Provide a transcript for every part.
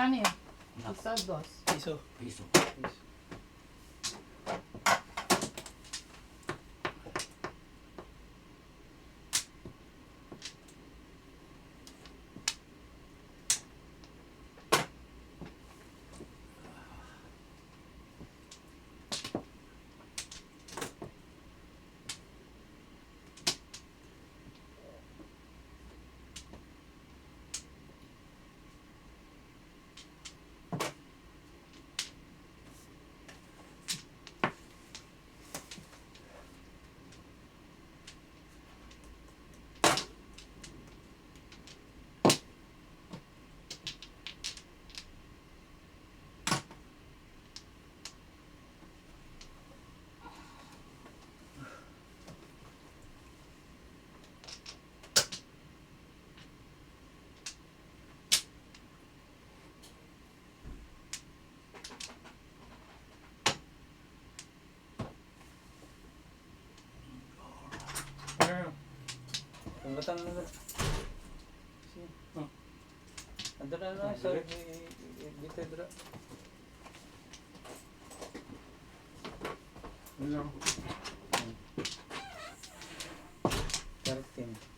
Kano yun? No. Isa, dos. Piso. Piso. Tanggatang na lang. Ando na lang. Sorry. Dito dito. Ano? 13.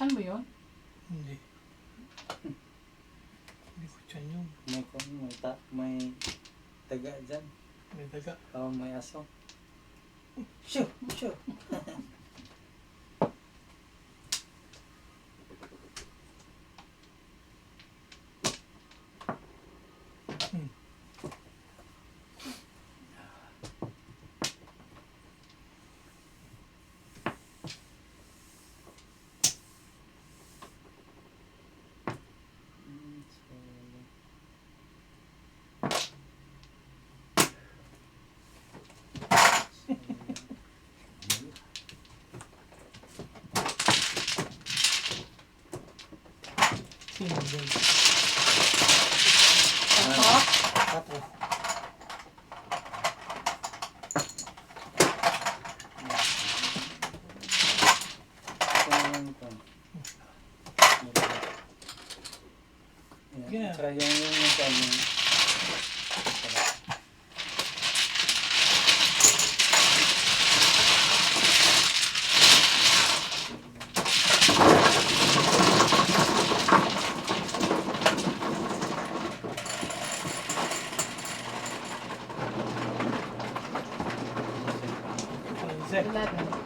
Saan mo yun? Hindi. Hindi ko tiyan yun. May taga dyan. May daga. Oh, may aso. Shoo! Shoo! Sino yun? Ako? Tapo. Yeah. Try yung kanya. Set. 11.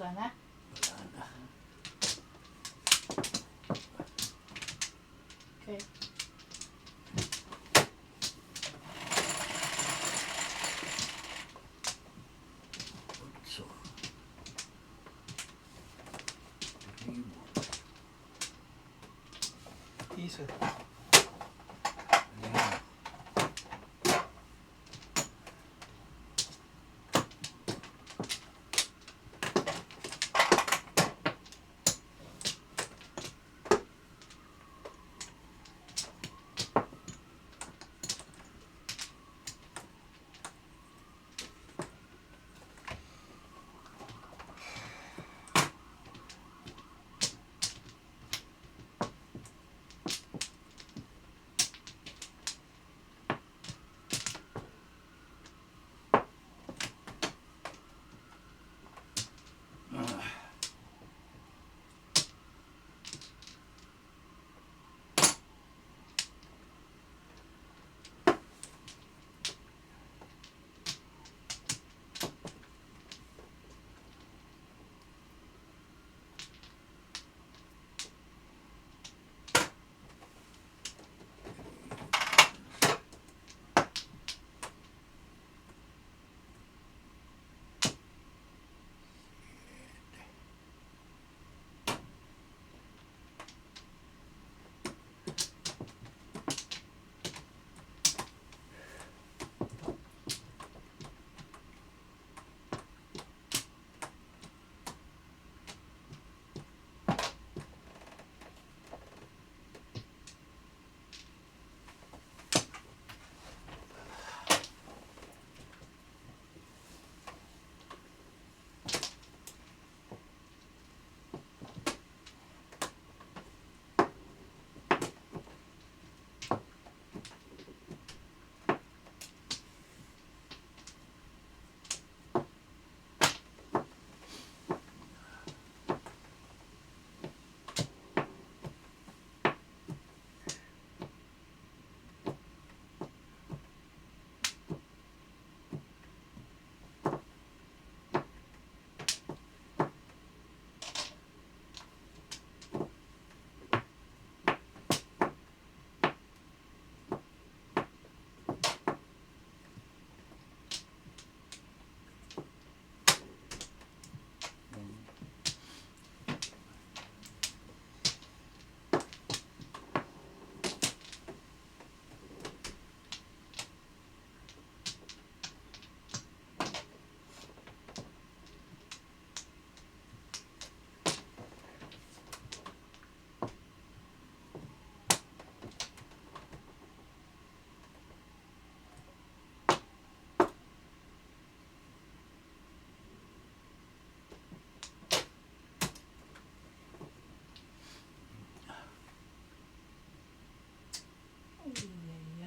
Wala na? Wala na. Okay. Otso. Libo. Isa. Lima.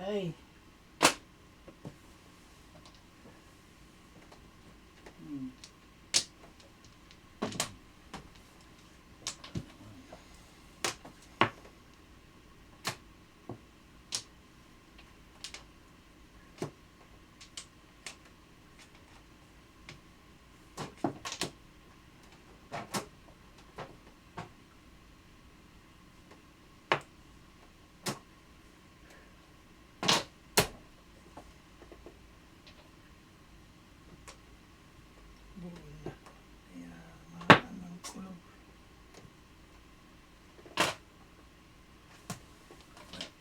Ay. Buwan na. Kaya mahal ng kulog.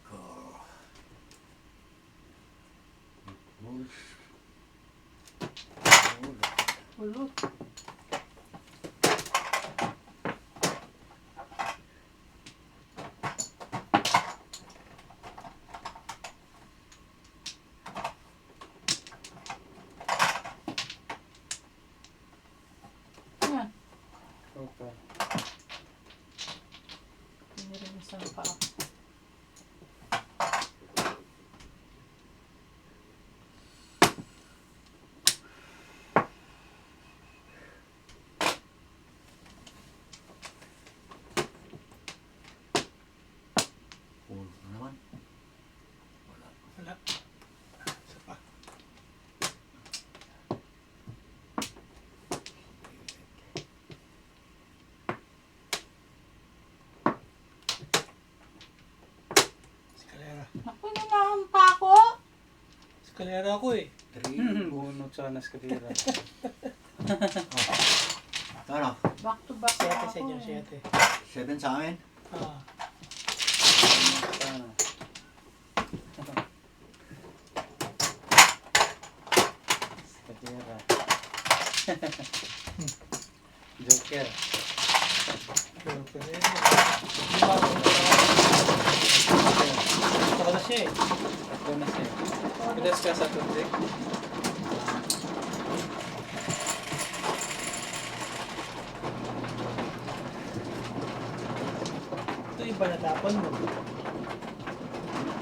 Ko. Push. Ulo. Yan. Okay. Pinirimisan pa ako. Pull naman. Wala. Wala. Isa pa. Eskalera ako eh. 3. Bunot sana eskalera. Ano? Back to back Siyete ako sa inyo, eh. siyete. 7 sa amin? Ah, Sana. Eskalera. Joker. pero pwede. Di ba ako ito ka na siya eh. Ito na siya. Pilas ka sa tubig. Ito iba natapon mo.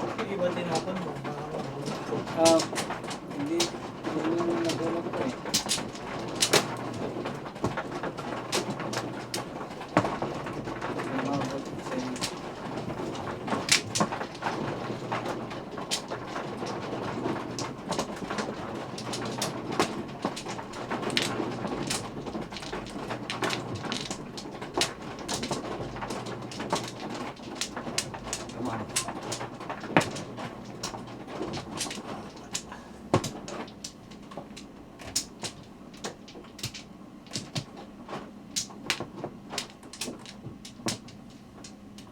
Ito iba tinapon mo. Baka mabulot ko. Hindi. Hindi mo nabunot ko eh. Umabot sa inyo. Come on.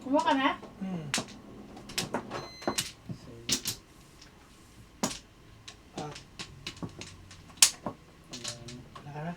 Kumuha ka na? Hmm. Ah, wala ka na?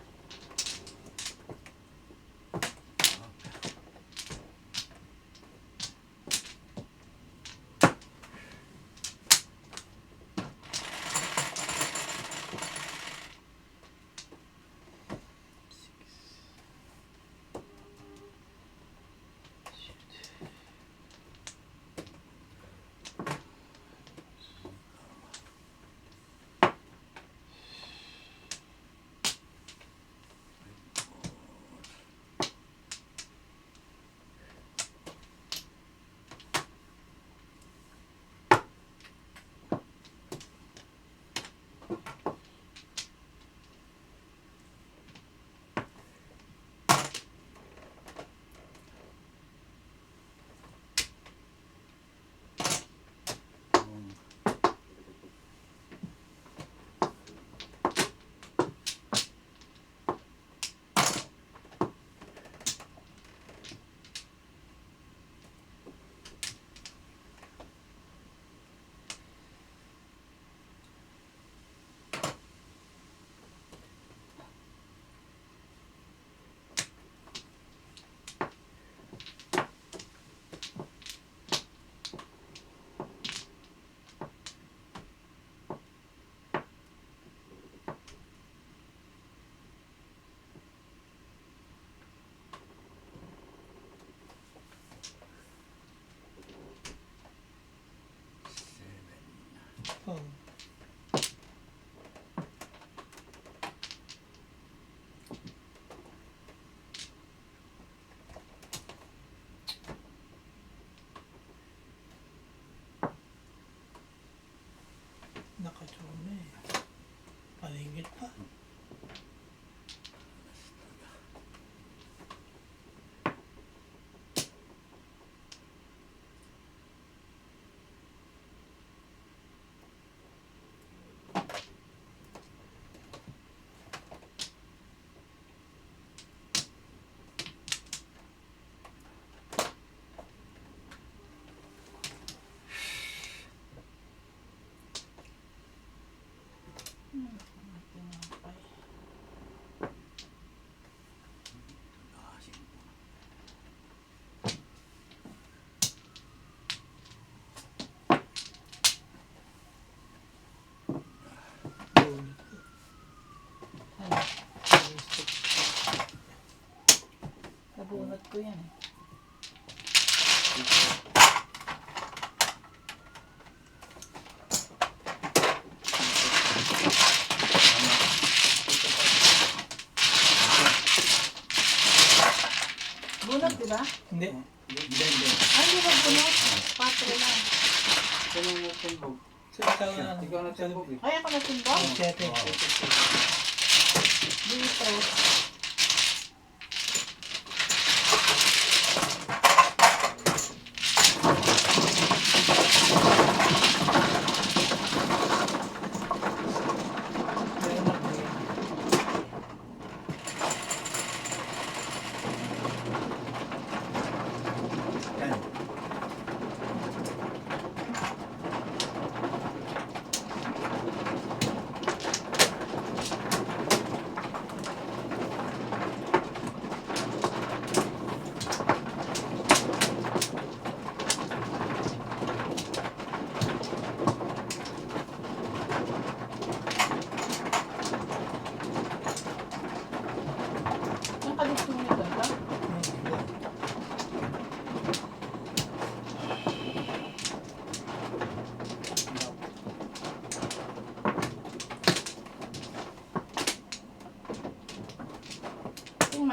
Oh. Nakachome eh. Palingit pa. Nabunot ko yan eh. Bunot, di ba? Hindi. Hindi. Ay, di ba bunot? 4 lang. Sino mo tumbog? So, ikaw na. Ikaw na tumbog eh. Ay, ako natimbang. Siyete. Dito.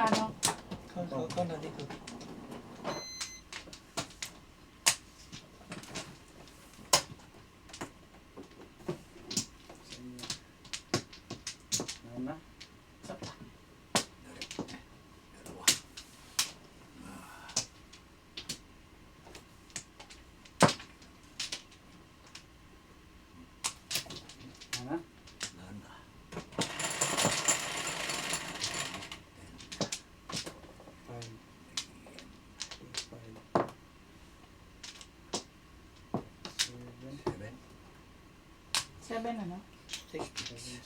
mano. Kau na dito. Sa inyo. Ano na? Isa pa. Dalawa. Ano? Wala na. Five. Five. 7. 7. 7 ano? 6. 7.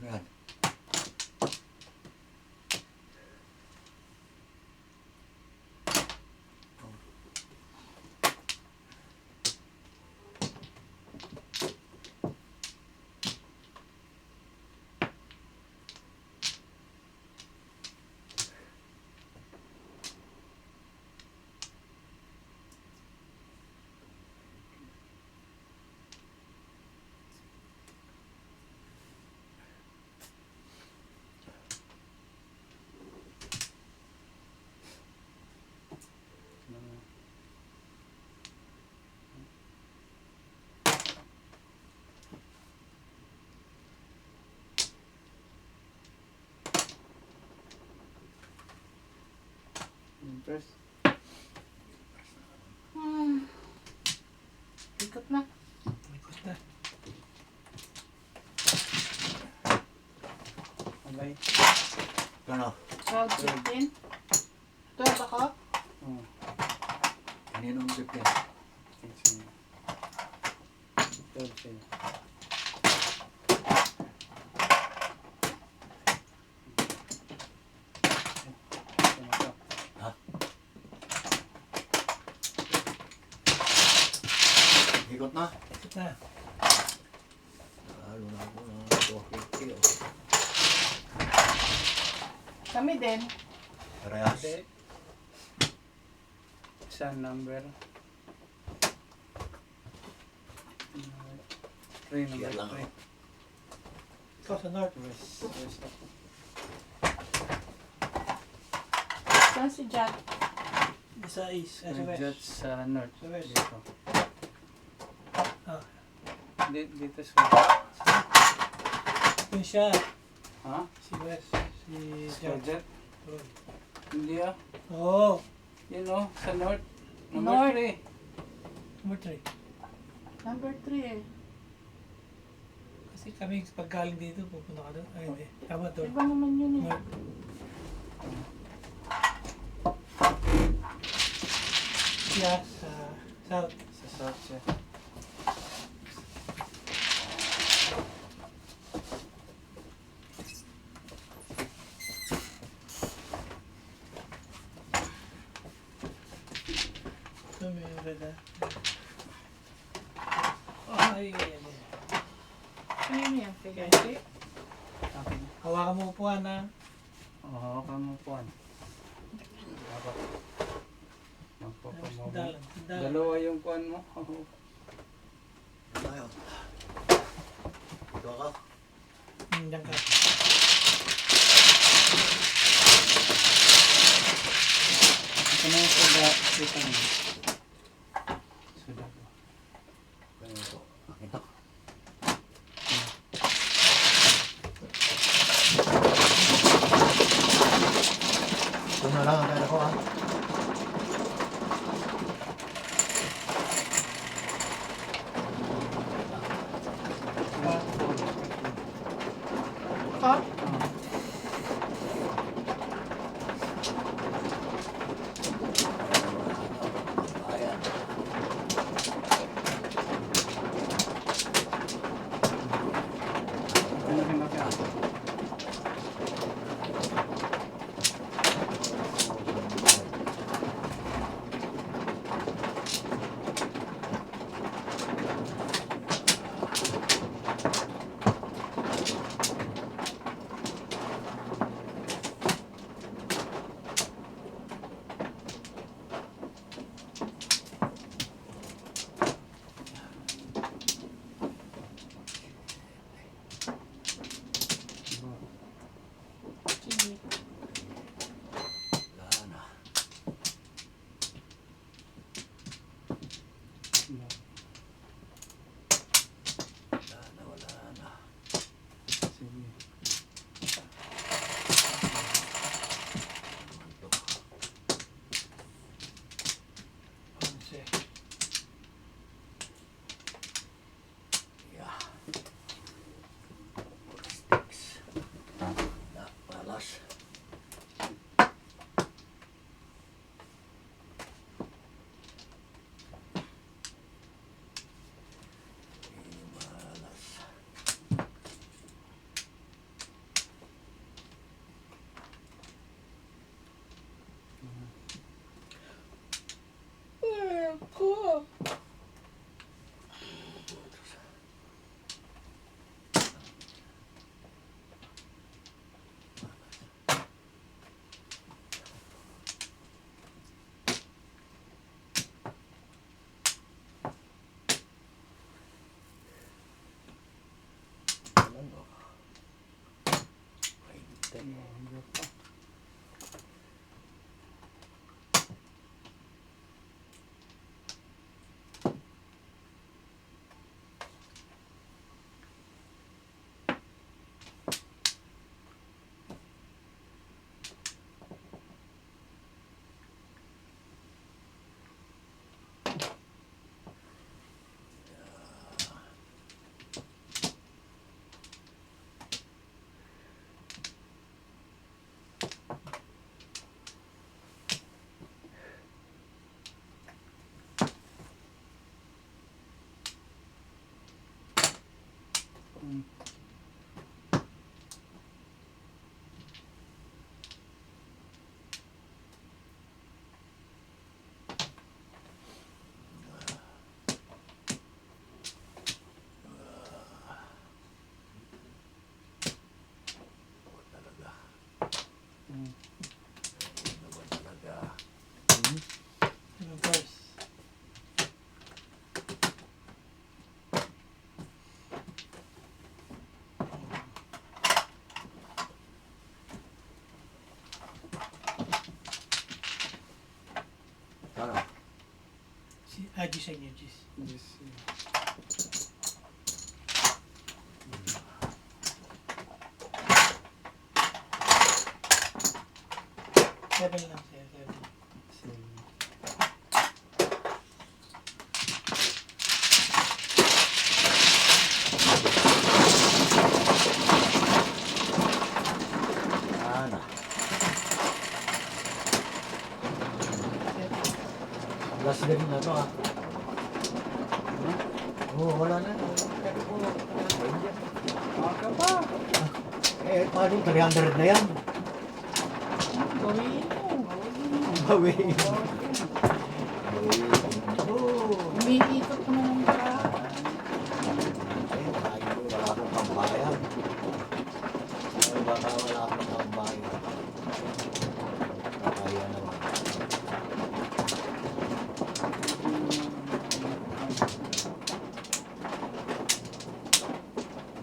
Ano yan? Impress. Ikot na. Ikot na. Alay. Ano? 12, 15. 12 ako. Oh. Kaninong 15? 15. 12 sa'yo. Ano to? Ikot na. Ikot na. Lalo na ako na 250. Kami din. Parehas. Hindi. Isang number. 3 number Yan lang 3. ako. Ikaw sa north. West ako. Saan si Jack? Sa east. Sa May west. jet sa north. Sa west. Dito. Ah. Dito sa Yun siya. ha? Si west. Si Sa Jack. jet? Hindi ah. Oo. Yun oh, sa north. North. Number 3. Number 3. Number 3 eh. Kasi kami pag galing dito, pupunta ka doon. Ay, hindi. Tama doon. Iba naman yun eh. North. Siya sa south. Sa south siya. Ito may red ah. Ay, ay, ay. Ano yan? Figure. Akin. Hawakan mo upuan na. Oo, kamo po. Dapat. Magpapamawa. Dalan. Dalan. Dalawa yung kuan mo. Oo. Tayo. Ito ako. Diyan ka. Ito na yung suda. Ito na. Suda ko. Kaya ito. Akin to. Ito na lang ang kaya ko ha. ako? Ayan. Ano rin ako? Sige. Wala na. Wala na. Sige. Ito. 11. Yeah. Sticks. Na, malas. Malas. Ay, ako. Ano? Ano pa? Talaga. Mm. Ano ba talaga? Ano first? Ano? Gis sa inyo, Gis. Gis. Seven lang siya, seven. Ano? Last game na to ah. Oo, wala na. Baka pa. Eh, paano 300 na yan? Gawin mo. Bawin. Umiikot naman ka. Eh, wala akong pambayad. Baka wala akong pambayad. Kaya naman.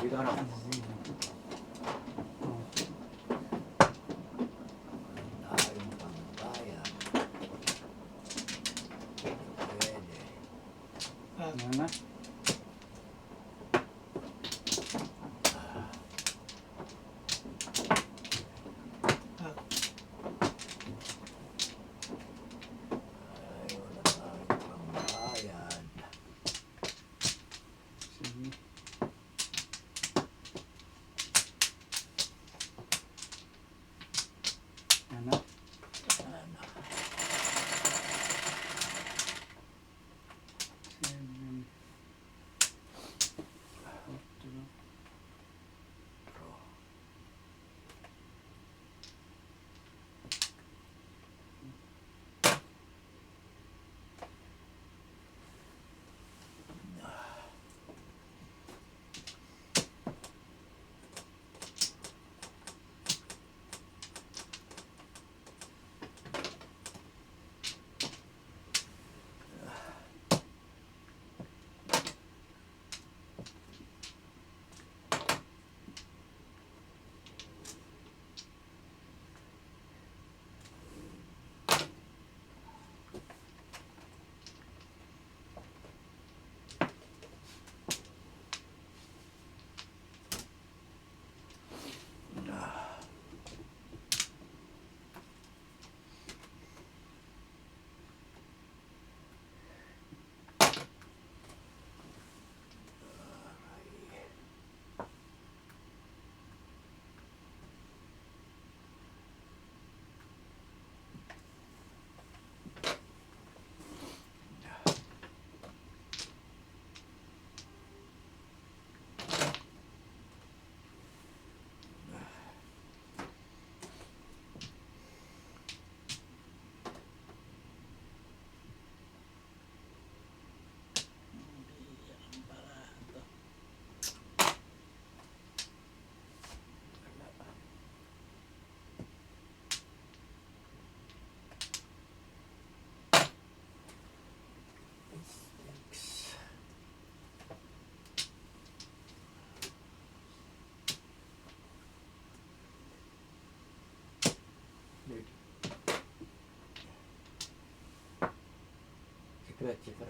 Dito na. Tayong pambayad. Pwede. Ano na? Ay, wala tayong pambayad. Sige. Secret, secret.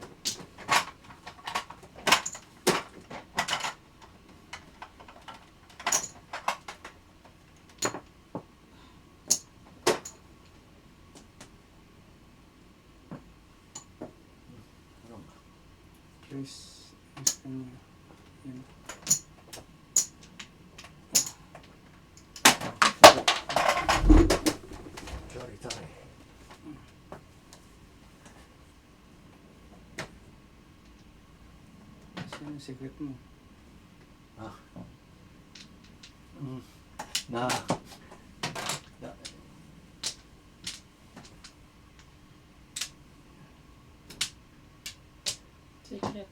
Ano ba? Chris. Yun. Sorry, sorry. Saan yung secret mo? Ah. Na. Na. Secret.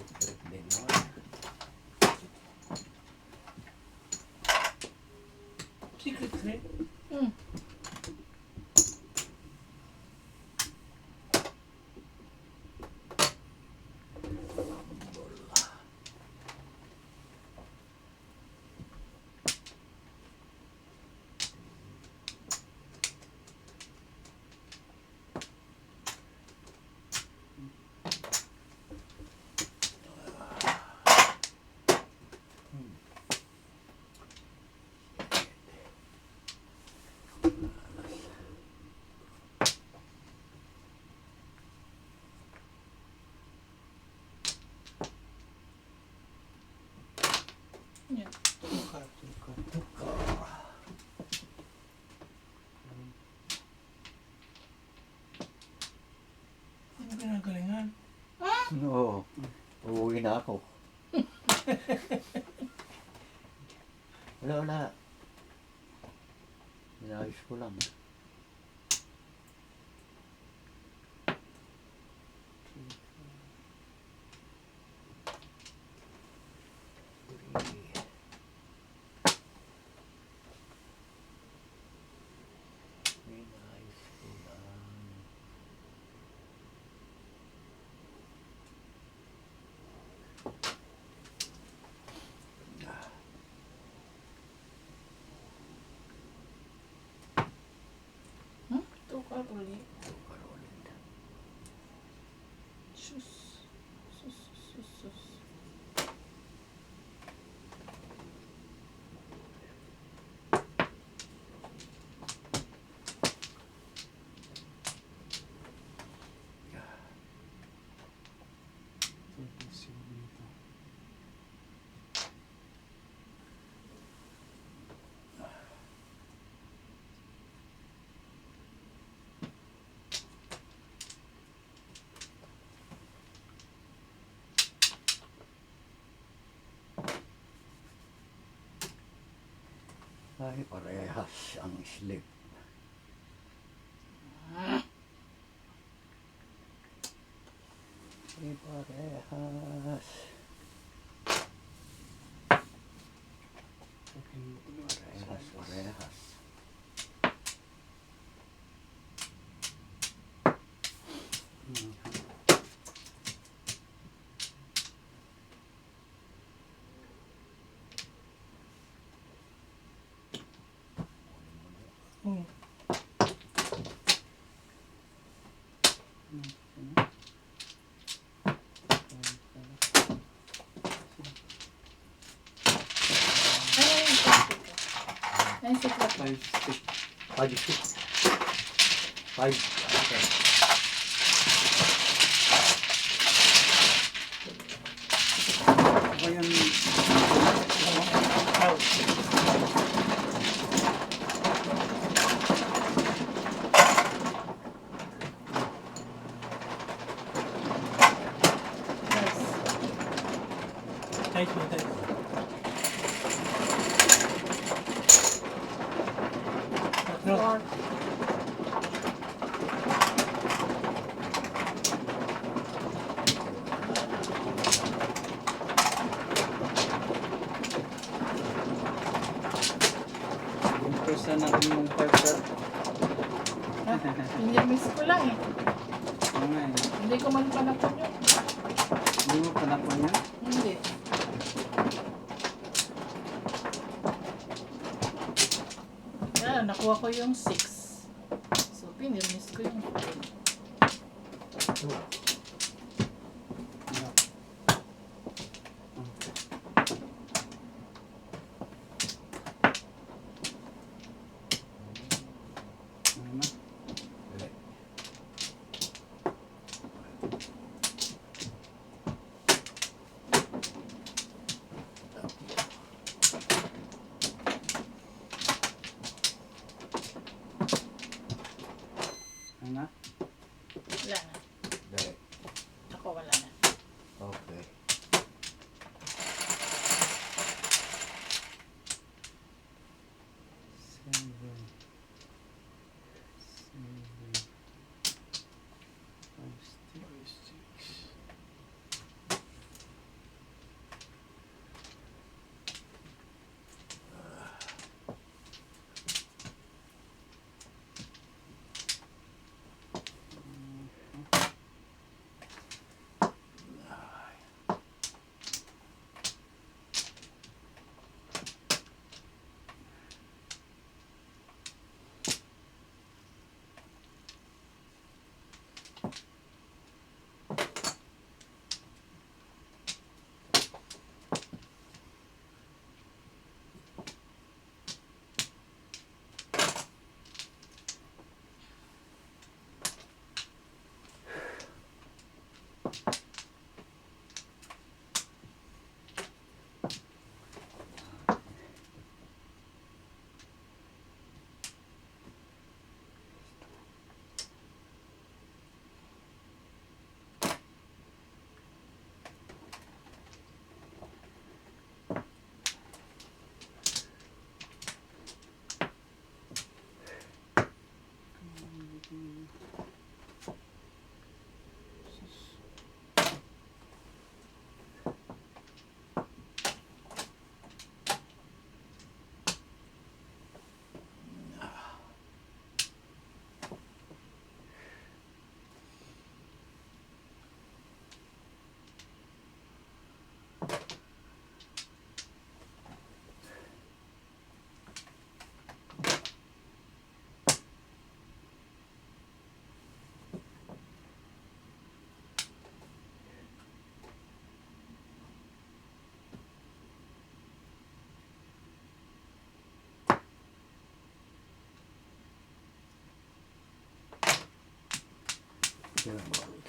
Secret din naman. Secret rin? Hmm. Yan. Tukar. Ano ginagalingan? Oo. Uuwi na ako. Wala, wala. Inayos ko lang. Inayos ko lang. Hmm? Tukar ulit. Tukar ulit. Sus. Sus, sus, sus. Dito. Ay, parehas ang slip. Ay, parehas. Parehas, parehas. Oh. Ano yung secret? Ano yung secret? 5 stick. 5 stick. 5. Okay. Ako yung... Out. Yes. Tight mo, tight. Tatlo. 4. Impresa natin yung 5 sir. Pinimiss ko lang eh. Oo nga eh. Hindi ko man panapon yun. Hindi mo panapon yan? Hindi. Yan, nakuha ko yung 6. So, pinimiss ko yung 5. Ito. Ano? Ano na? Dali. Ano na? Wala na. Dali. Ako wala na. Okay. Seven. Five, six. Yan ang gold.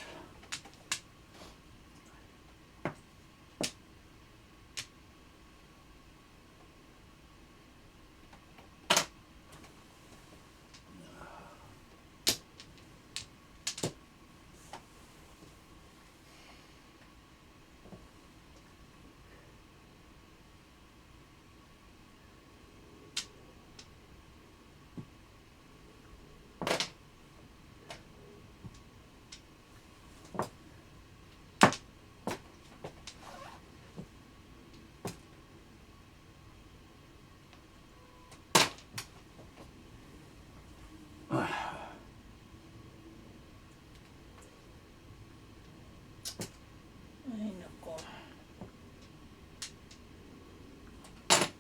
Ay, nako.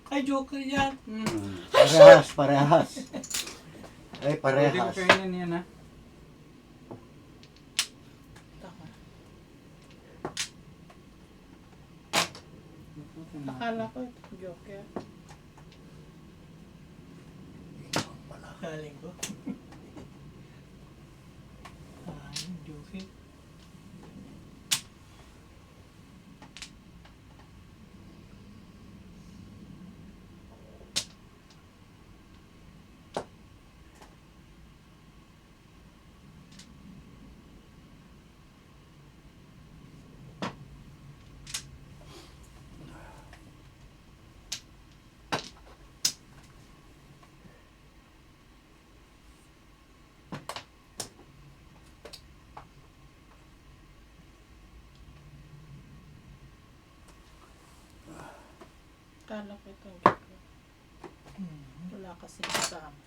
Ay, joker yan. Parehas, parehas. Ay, Pwede ko parehas. kainin yan, ha? Tama. Akala ko ito joker. Kaling ko. Joker. Akala ko ito joker. Wala kasi kasama.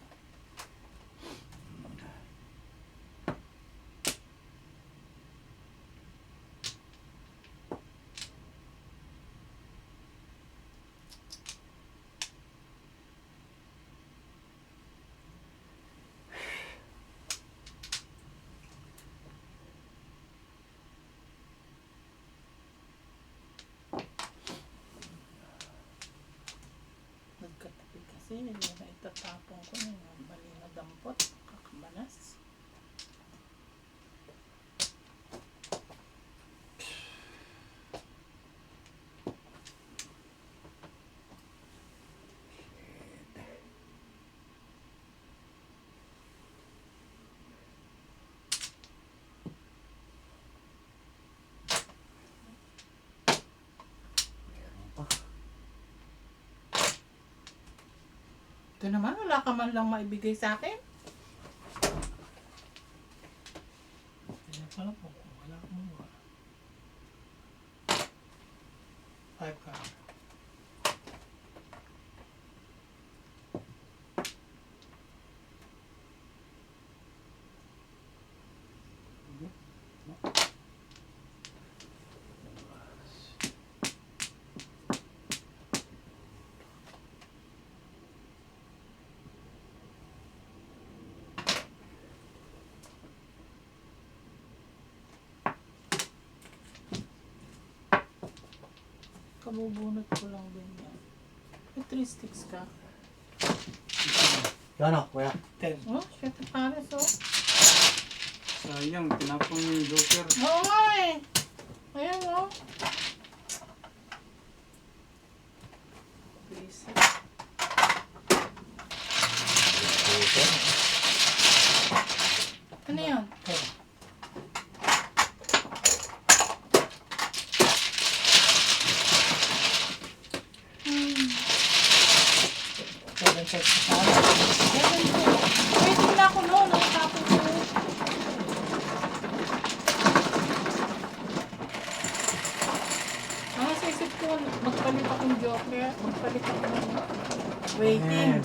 Tatapon ko na yung mali na dampot. Kakamanas. Ito naman, wala ka man lang maibigay sa akin. Kaya pala po, wala akong mga. 5 ka. Kabubunot ko lang din yan. May 3 sticks ka. Ano, kuya? 10. Oh, shit, pares oh. Sayang, tinapon mo yung joker. Oo nga eh. Ayan oh. Please. Ano yun? 10. Hmm. 7 sets ka. Ganun po. Pwede na ako noon. Tapos ko. Ang nasa isip ko, magpalit akong joker. Magpalit ako ng waiting.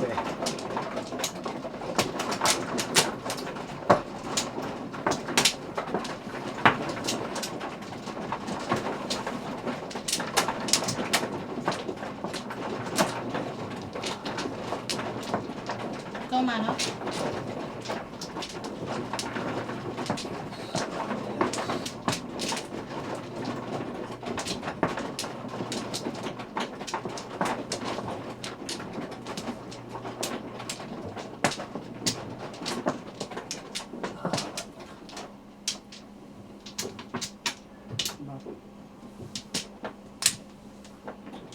Ikaw, Mano?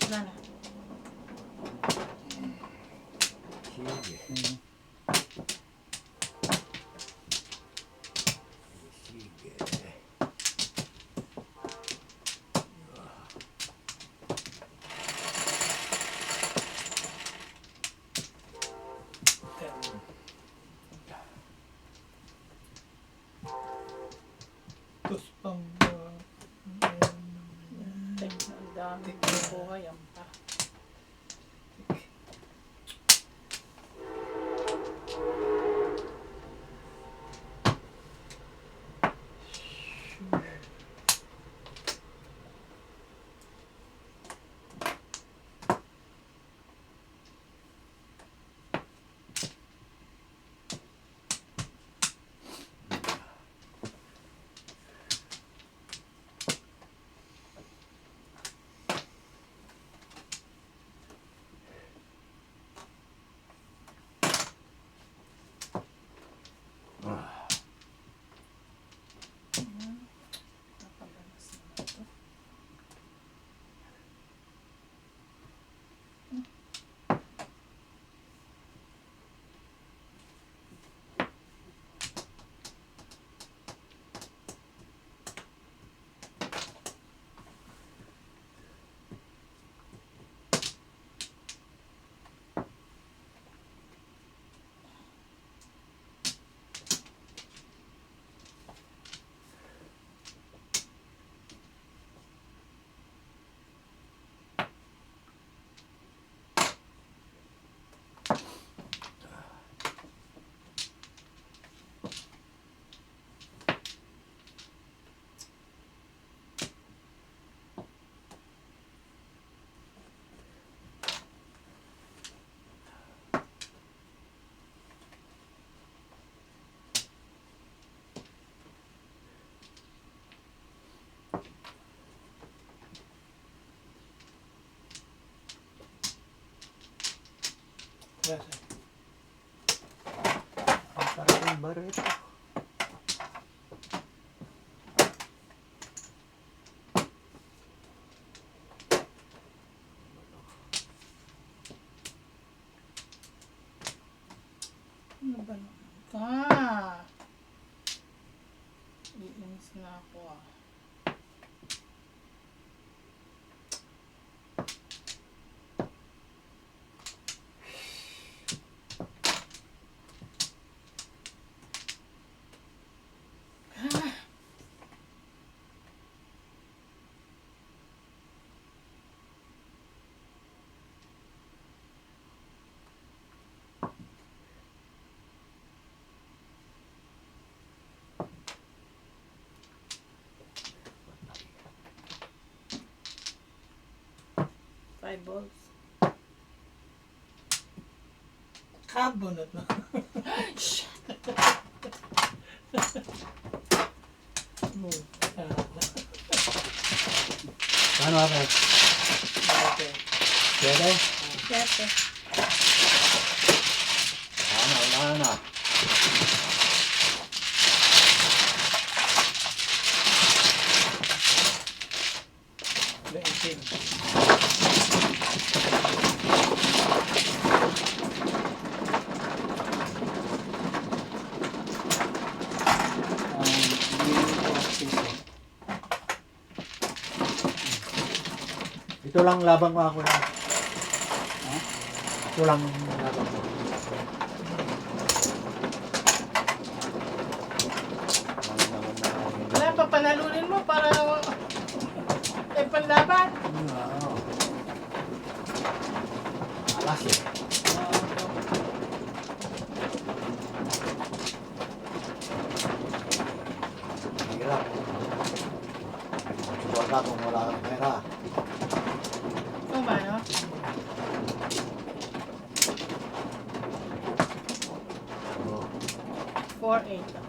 Wala na. Sige. Hmm. Sige. Tapos pang Ang dami ng buhay. Ang pa. Napaganas naman ito. Gracias. ng barito. Ano ba naman ka? Iinis na ako ah. Five balls. Kabunot na. Paano ako? Okay. Pwede? Siyete. Wala na. Laitin. Ito lang labang ako na. Ito lang labang ko. Wala pa, panalunin mo para panlaban. Oo. Alas eh. Hirap. Suwag ka kung wala kang pera. Kung ba, no? Oo. 4-8.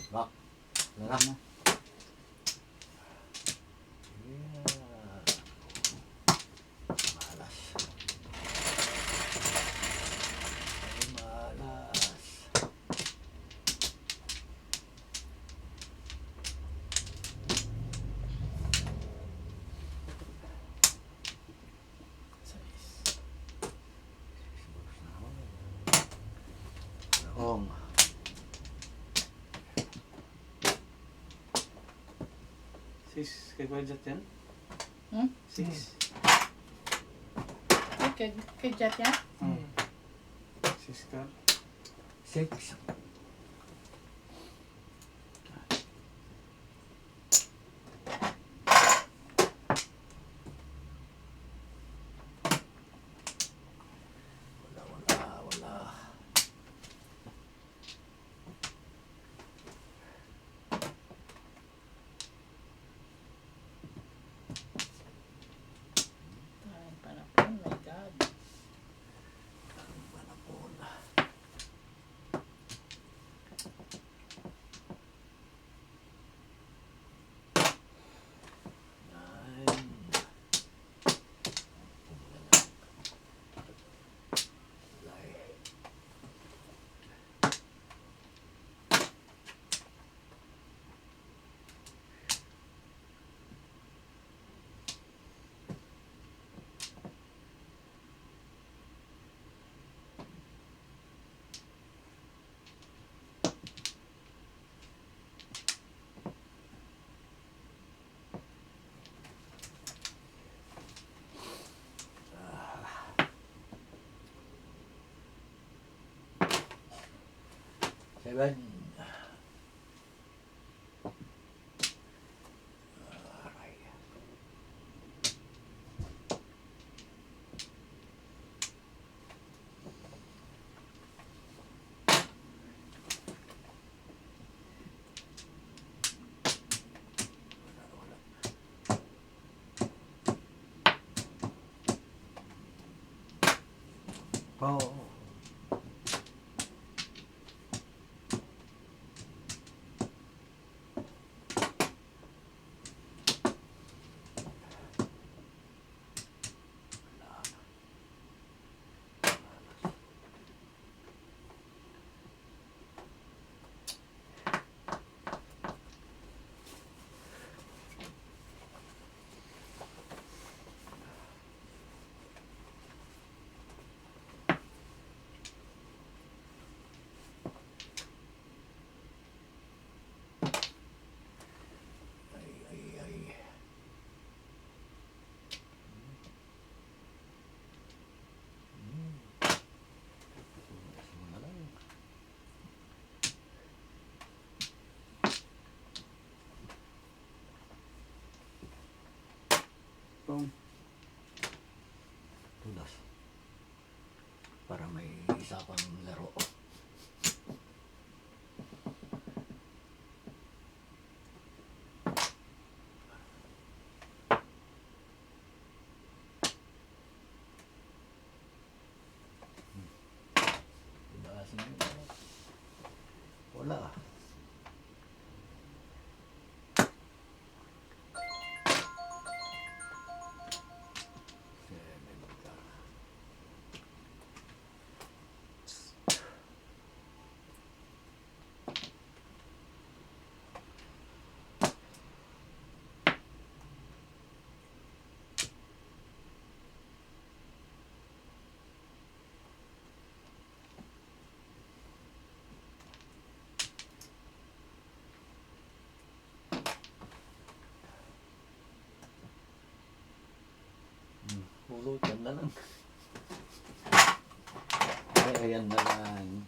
Bak. Wala na. Malas. Malas. Ong. Sis, kay budget yan? Hmm? 6. Kay Jet yan? 6 ka. 6. Wala. Ay, panapon. My God. Manapon. Seven. Oo. Ay, ay, ay. Muna lang. Boom. Tulas. Para may isa pang laro. Tulas na yun. Wala. Seven ka. Pulutan na lang. Ay, ayan na lang.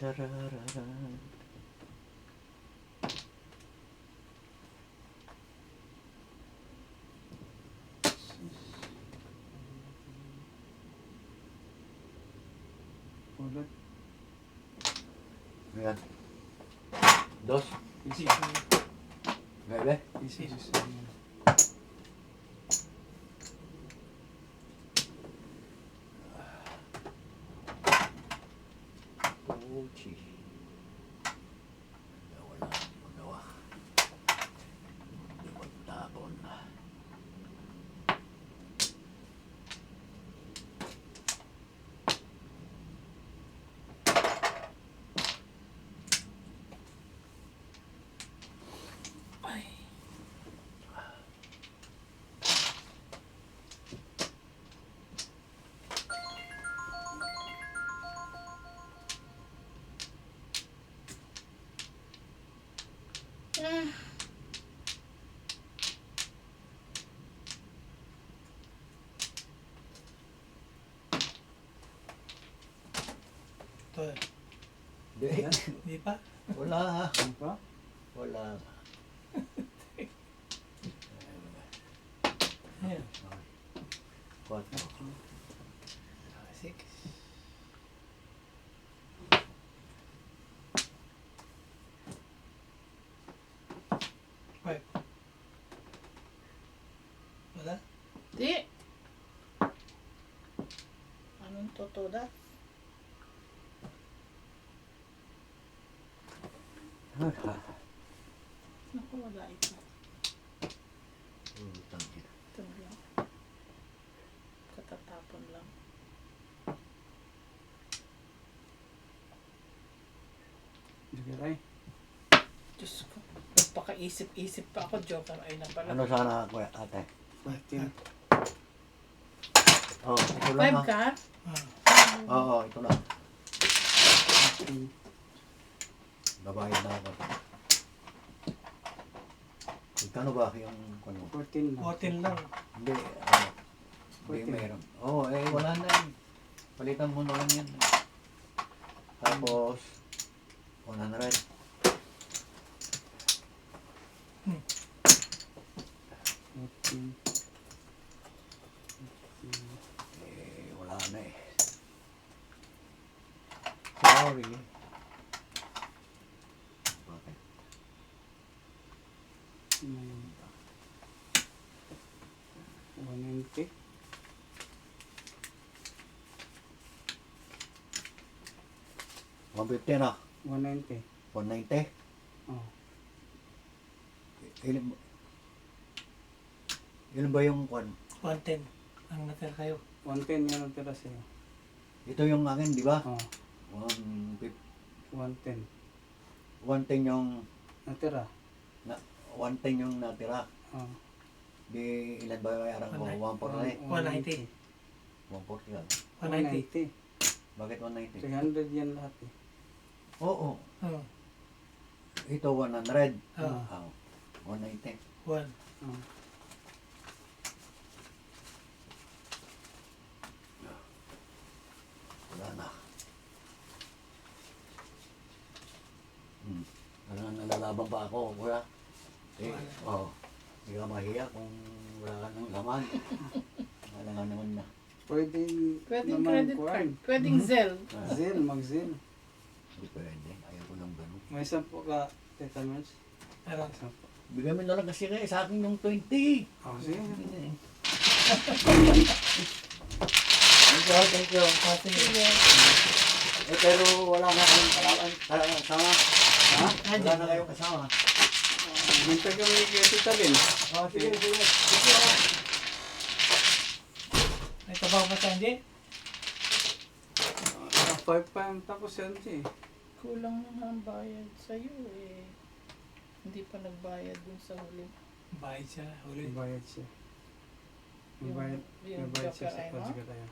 Tarararan. Pulot. Ayan. Dos. Easy. Bebe. Easy. Puchi. Wala akong magawa. Hindi magtapon. Ito. Hindi. Di pa? Wala. Di pa? Wala. Ayan. Quatro. 6. Five. Wala? Di. Anong totoo da? Naku, wala ito. Utang ina. Ito lang. Katatapon lang. Sige tayo. Diyos ko. Nagpakaisip-isip pa ako. Joker ay na pala. Ano sana, kuya, ate? 15. Oh, ito lang. 5 ka? Oo, ito lang. 15. Babayad na ako. Magkano ba yung ano? 14 lang. 14 lang. Hindi, ano? Hindi 14. mayroon. Oo, wala na yan. Palitan mo na lang yan. Tapos, 100. Wala na eh. Sorry. Bakit? Hmm. 190. 150 na. 190. 190. Oh. Ilan ba yung kwan? 110 ang natira kayo. 110 yan ang tira sa'yo. Ito yung akin, di ba? Oh. 150. 110. 110 yung Natira. 110 yung natira. Oh. Di ilan ba bayaran ko? 140. 190. 140 yan. 190. 190. Bakit 190? 300 yan lahat eh. Oo. Oh, Ito 100. oh, 190. 1. Oh. Wala na. Wala na, nalalaban pa ako, kuya. Eh, oo. Hindi ka mahiya kung wala ka ng laman. Wala nga naman na. Pwedeng Pwedeng naman credit kuwan. card. Pwedeng Zelle. Zelle, mag-Zelle. Hindi pwede. Ayaw ko ng ganun. May 10 ka, Teta Merz. Ano? 10. Bigyan mo na lang kasi kayo sa akin yung 20. Oh, sige. Thank you. Sige. Eh, pero wala na kayong kasama. Ha? Wala na kayong kasama. Hintay kami kay Tita Lynn. Oh, sige, sige. May tabaw pa siya, hindi? 5 pa yung tapos yan siya eh. Kulang na nga ang bayad sa'yo eh. Hindi pa nagbayad dun sa huli. Bayad siya. Huli. Bayad siya. Yung- Bayad yung siya sa Joker ay mo? project tayo.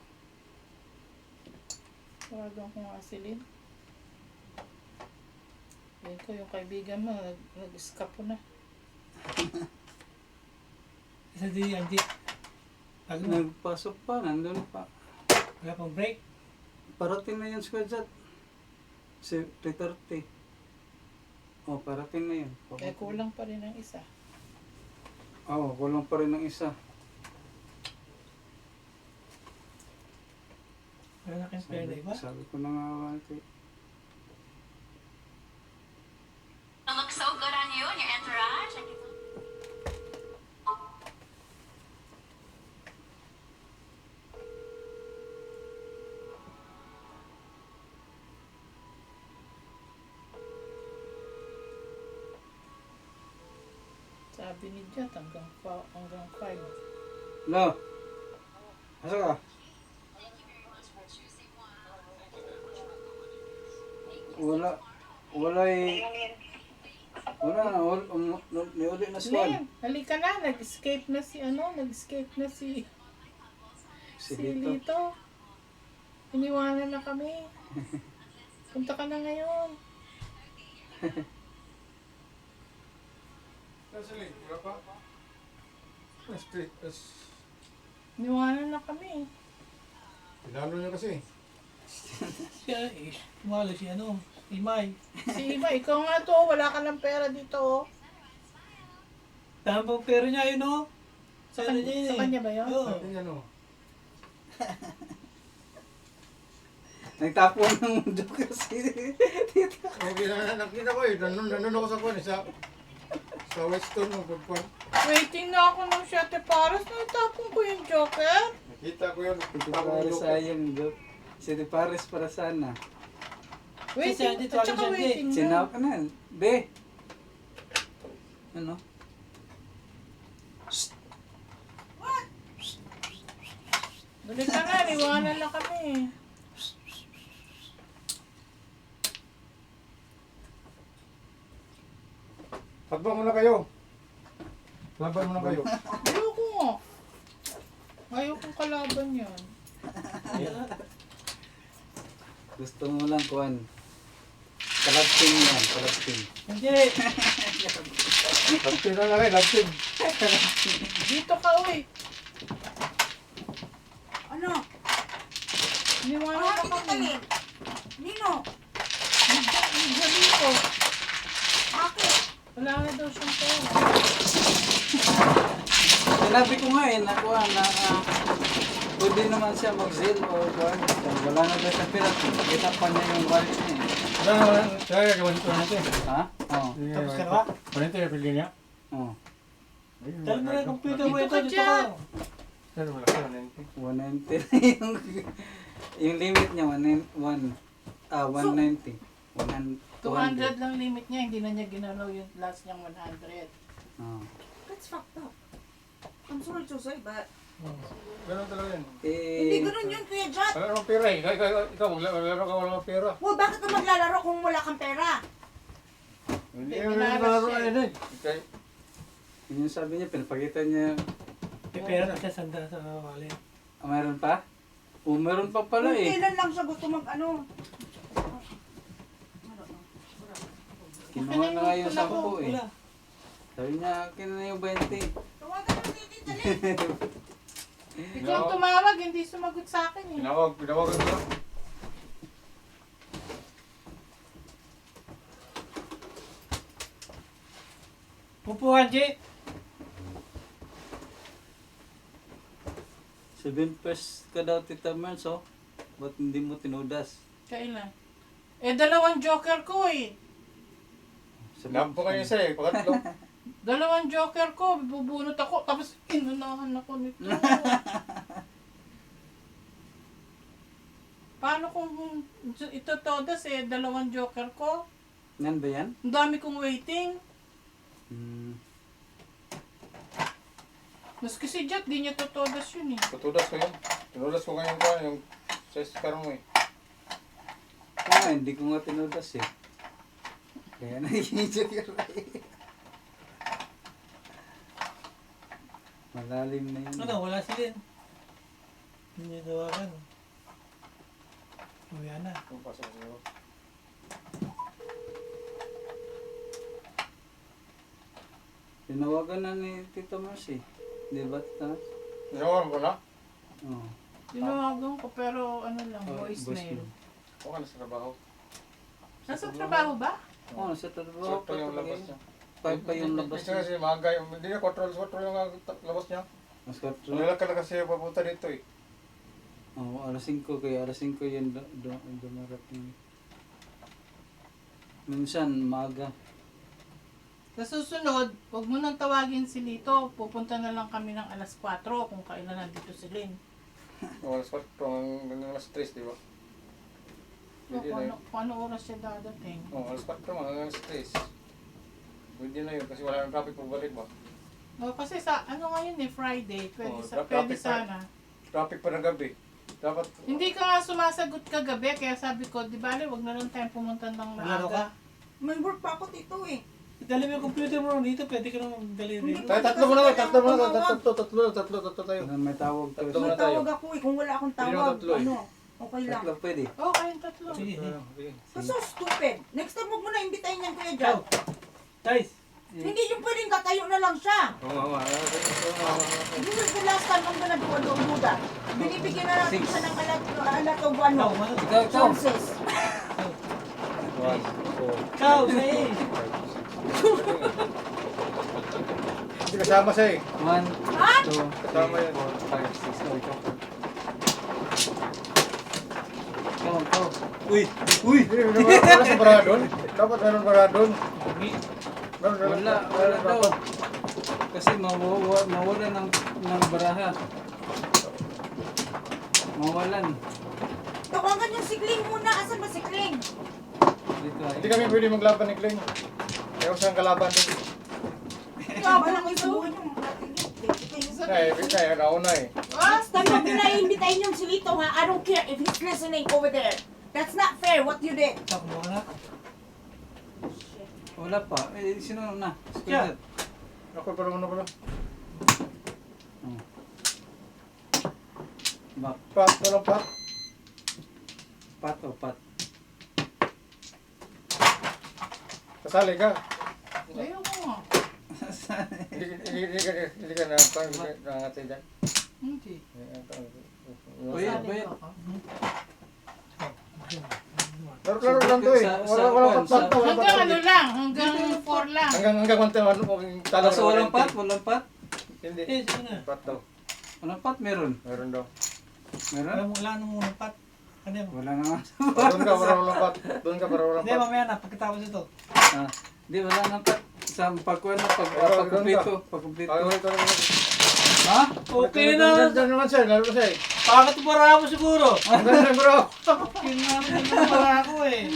Tawagan ko nga si Lynn. Yan ko, yung kaibigan mo, nag-escapo na. Isa din yan, di. Pag mo, Nagpasok pa, nandun pa. wala pang break. Parating na yan squad 3:30. Oh, parating na yun. Kaya kulang pa rin ang isa. Oo, kulang pa rin ng isa. Wala na kayong pera, di ba? Sabi ko na nga, Walter. It looks so good on you and your entourage. Sabi ni Jat, hanggang 5. Lo! Asa ka? Wala. Wala eh. Wala na. Niuli na squad. Lynn, halika na. Nag-escape na si Si si Lito. Lito. Iniwanan na kami. Punta ka na ngayon. Iniwanan na kami. Pinalo niya kasi. Siya, tumalo si ano, si May. Si Iba, ikaw nga to. Wala ka ng pera dito. Oh. Dami pang pera niya, yun o. Sa kanya ba yun? Oo. Sabi niya no. Nagtapon ng joker si Tita. Okay na nakita ko eh. Nandun ako sa kwan eh. Sa Weston ng pagkwan. Waiting na ako ng 7 paras. Natapon ko yung Joker. Nakita ko yun. Ito para sayang joke. Si Di Pares para sana. Waiting. dito, At saka ano siya, waiting na. Sinaw ka na. Be! Ano? Dali ka na. Iwanan na kami. Takbo muna kayo. Laban muna kayo. Ayoko nga. Ayokong kalaban yan. Gusto mo lang kuhan. Kalabting yan. Kalabting. Hindi. Lapsin na lang eh. Lapsin. Dito ka, uy. Ano? Iniwanan na kami. Nino? Dito. Bakit? Wala na daw siyang pera. Sinabi ko nga na pwede naman siya mag-zeal o kuhan. Wala na daw sa pera. Kita pa niya yung wallet niya eh. Kaya gawin ko natin. Ha? Oo. Tapos ka ba? Panito yung pili niya. Oo. Dahil mo na yung computer mo Dito ito, ka dito dyan. ka. Pero wala ko na 190 yung limit niya 190. 200 lang limit niya, hindi na niya ginalaw yung last niyang 100. Oh. That's fucked up. I'm sorry to say, but Ganun talaga yun. hindi ganun yun, Kuya Jot. Wala namang pera eh. Ikaw maglaro ka wala namang pera. Well, bakit ka maglalaro kung wala kang pera? Hindi Eh, yung minalas nalaro siya na yun eh. Okay. Yun yung sabi niya, pinapakita niya. May pera na siya sanda sa wallet. Mayroon pa? Meron pa pala Kung eh. kailan lang siya gusto mag-ano. Kinuha na nga yung 10 eh. Wala. Sabi niya, akin na yung 20. Tawagan mo si Tita Lee. Ikaw tumawag, hindi sumagot sa akin eh. Pinawagan ko. Pupuhan, Jay. 7 pesos ka daw, Tita Merz, oh. Ba't hindi mo tinudas? Kailan? Eh, 2 joker ko eh. Nampo kayo isa eh. Pangatlo. 2 joker ko, bubunot ako, tapos inunahan ako nito. Paano kung ito todas eh, 2 joker ko? Yan ba yan? Ang dami kong waiting. Maski si Jack, di niya totodas yun eh. Tutudas ko yun. Tutudas ko ngayon ko yung size car mo eh. Hindi ko nga tinudas eh. Kaya nag-joker eh. Malalim na yun. Ano, wala si Lynn. Hindi niya tawagan. Uwi na. Yung pasok ko sa'yo. Tinawagan na ni Tito Merz eh. Di ba, Tita Merz? Ginawagan ko na. Oo. Tinawagan ko pero ano lang, voicemail. Huwag ka na sa trabaho. Nasa trabaho ba? Oo, nasa trabaho Sakto yung labas niya. 5 pa yung labas Kasi kasi maaga yung, hindi na 4 yung labas niya. Mas 4. Malalakad na kasi papunta dito eh. Oo, alas 5 kaya alas 5 yun dumarating. Minsan, maaga. Sa susunod, huwag mo nang tawagin si Lito. Pupunta na lang kami ng alas 4 kung kailan nandito si Lynn. O, alas 4 hanggang alas 3, di ba? O, Pwede na yun. kung ano oras siya dadating. O, alas 4 hanggang alas 3. Pwede na yun kasi wala nang traffic pagbalik ba? O, kasi sa, ano ngayon eh, Friday. Pwede, Oo, pwede traffic pa. sana. Traffic pa ng gabi. Dapat, Hindi ka nga sumasagot kagabi, kaya sabi ko, di bale, wag na lang tayong pumunta ng Maglaro ka? maaga. May work pa ako dito eh. Dali mo yung computer mo dito, pwede ka naman dali Hindi rin. tayo tatlo muna tayo, tatlo tayo. May tawag tayo. Tatlo muna tayo. Matawag ako eh. Kung wala akong Pwede tawag, naman tatlo eh. ano, okay lang. Tatlo pwede. Oo, kayong tatlo. Sige, sige. Sige. That's so stupid. Next time huwag mo na imbitahin yan, Kuya Ikaw. Jot. Guys, Hindi yung pwedeng katayo na lang siya. Oo, This is the last time I'm gonna do that. Binibigyan na natin siya ng alat of ano, ikaw, ano? Ikaw. chances. Ikaw, say. Hindi kasama siya eh. 1, 2, Kasama yan. 5, 6. Oh, ikaw. Ikaw. Uy! Hindi, wala sa baradon. Dapat meron baradon. Wala daw. Kasi mawala ng baraha. Mawalan. Tawagan yung sikling muna. Asan ba sikling? Dito Hindi ay. kami pwede maglaban ni Kling. Ayaw siyang kalaban din. Kaya ba lang kayo sa buhay niyo? Kaya nauna eh. Next time huwag nyo na imbitahin yung silito ha. I don't care if he's listening over there. That's not fair what you did. Ikaw, kumuha ka na. Wala pa. Eh, sino na? Yeah. Ako pa naman pala. Bak. Pat, walang pat. Pat o pat. Kasali ka. Ayaw ko nga. Hindi ka nangangatay dyan. Hindi. Uy, Sali uy. ko ako. Laro lang to eh. Walang pat. Hanggang ano lang, hanggang 4 lang. Hanggang 1 Kaso walang pat? Walang pat? Hindi. Eh, sige na. Pat daw. Anong pat meron? Meron daw. Meron? Alam mo, wala nang munang pat. Ano yun? Wala naman. Doon ka para walang pat. Doon ka para walang Hindi, pat. mamaya na, pagkatapos ito. Ah, di, wala nang pat. Sa pagkuhan na, Pero, pagkumpleto. Ay, Pagkumpleto. wait, Ha? Okay Diyan na. naman siya, lalo pa siya eh. Bakit para mo siguro? Ang ganda bro. Okay na, para ako eh.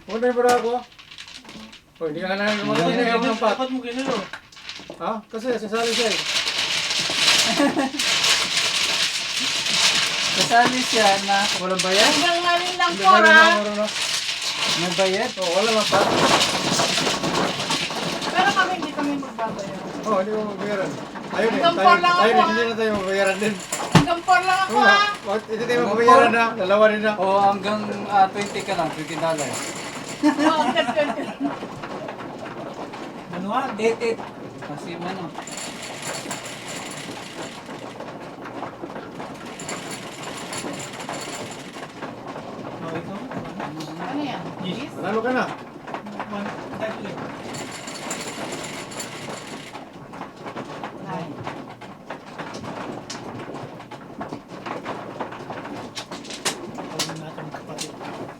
Huwag na yung bro ako. Oh, hindi ka na magkakain ng pat. Dapat mo ginalo. Ha? Kasi sasali siya eh. Kasali siya na walang bayad? Hanggang ngayon lang Hindi po, ka rin ha? marunong. May bayad? Oh, wala lang pat. Pero kami, hindi kami magbabayaran. Oh, hindi mo magbayaran. Ayun eh. Hanggang Tayo, four lang tayo ako, din, ah. hindi na tayo magbayaran din. Hanggang 4 lang ako, Oo ha? nga. Bakit hindi tayo magbayaran na? Dalawa rin na. O hanggang 20 ka lang, $20. Oo, hanggang 20. Manual. 8. Kasi ano. Oh, ito. Ano yan? Yes. Manalo ka na. One, type ulit. Nine. Tawagin natin ang kapatid.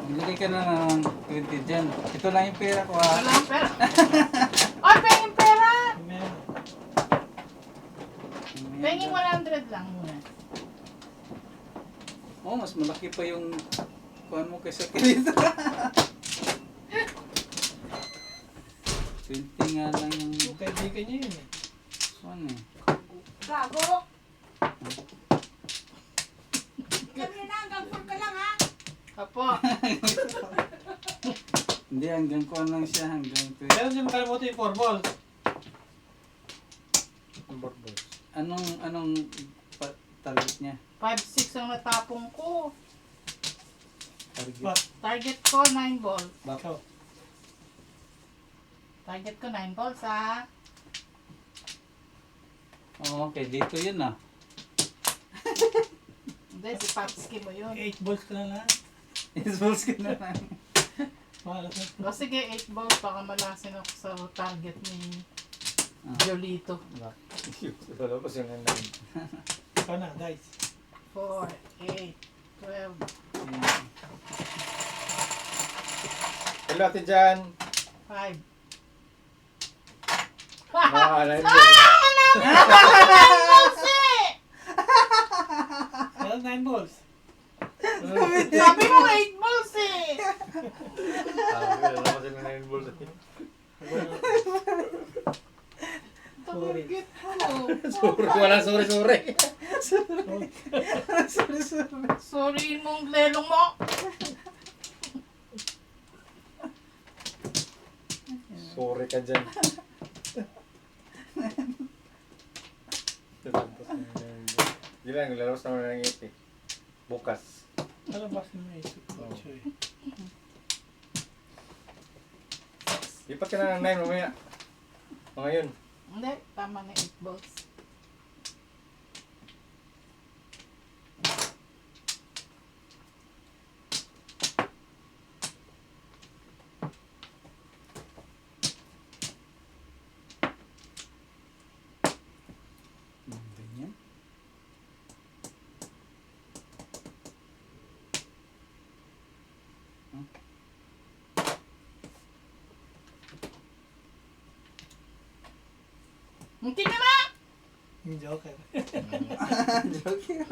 Bili ka na ng 20 dyan. Ito lang yung pera ko ha. Wala akong pera. Ay, penging pera! Meron. Penging 100 lang muna. Oh, mas malaki pa yung kuhan mo kaysa kilito. 20 nga lang yung Yung kaibigan niya yun eh. kuhan eh. Gago. Kami na, hanggang 4 ka lang ha. Apo. Hindi, hanggang kuhan lang siya. Hanggang 20. Meron din makalimutan yung 4 balls. Anong target niya? 5-6 ang natapong ko. Target. What? Target ko 9 balls. Ikaw. Target ko 9 balls, ha? Oh, okay, dito yun ah. Hindi, si Papski mo yun. 8 balls ka na lang. Isballs ka na lang. Malas na. O sige, 8 balls. Baka malasin ako sa target ni Ah. Jolito. Wala pa siya nga. Ikaw na, dice. 4, 8, 12. Hello, Ate Jan. 5. Wala yun. Meron 9 balls. Sabi mo 8 balls eh. Wala pa siya ng 9 balls. Target ko. Wala, sorry. Sorry mong lelong mo. Sorry ka dyan. Hindi lang, lalabas naman ng ngiti. Bukas. Malabas na may isip ko. Choy. Lipat ka na ng 9 mamaya. Mga yun. Hindi, tama na 8 balls. Ganyan. Hindi na na! Yung joker. Joker.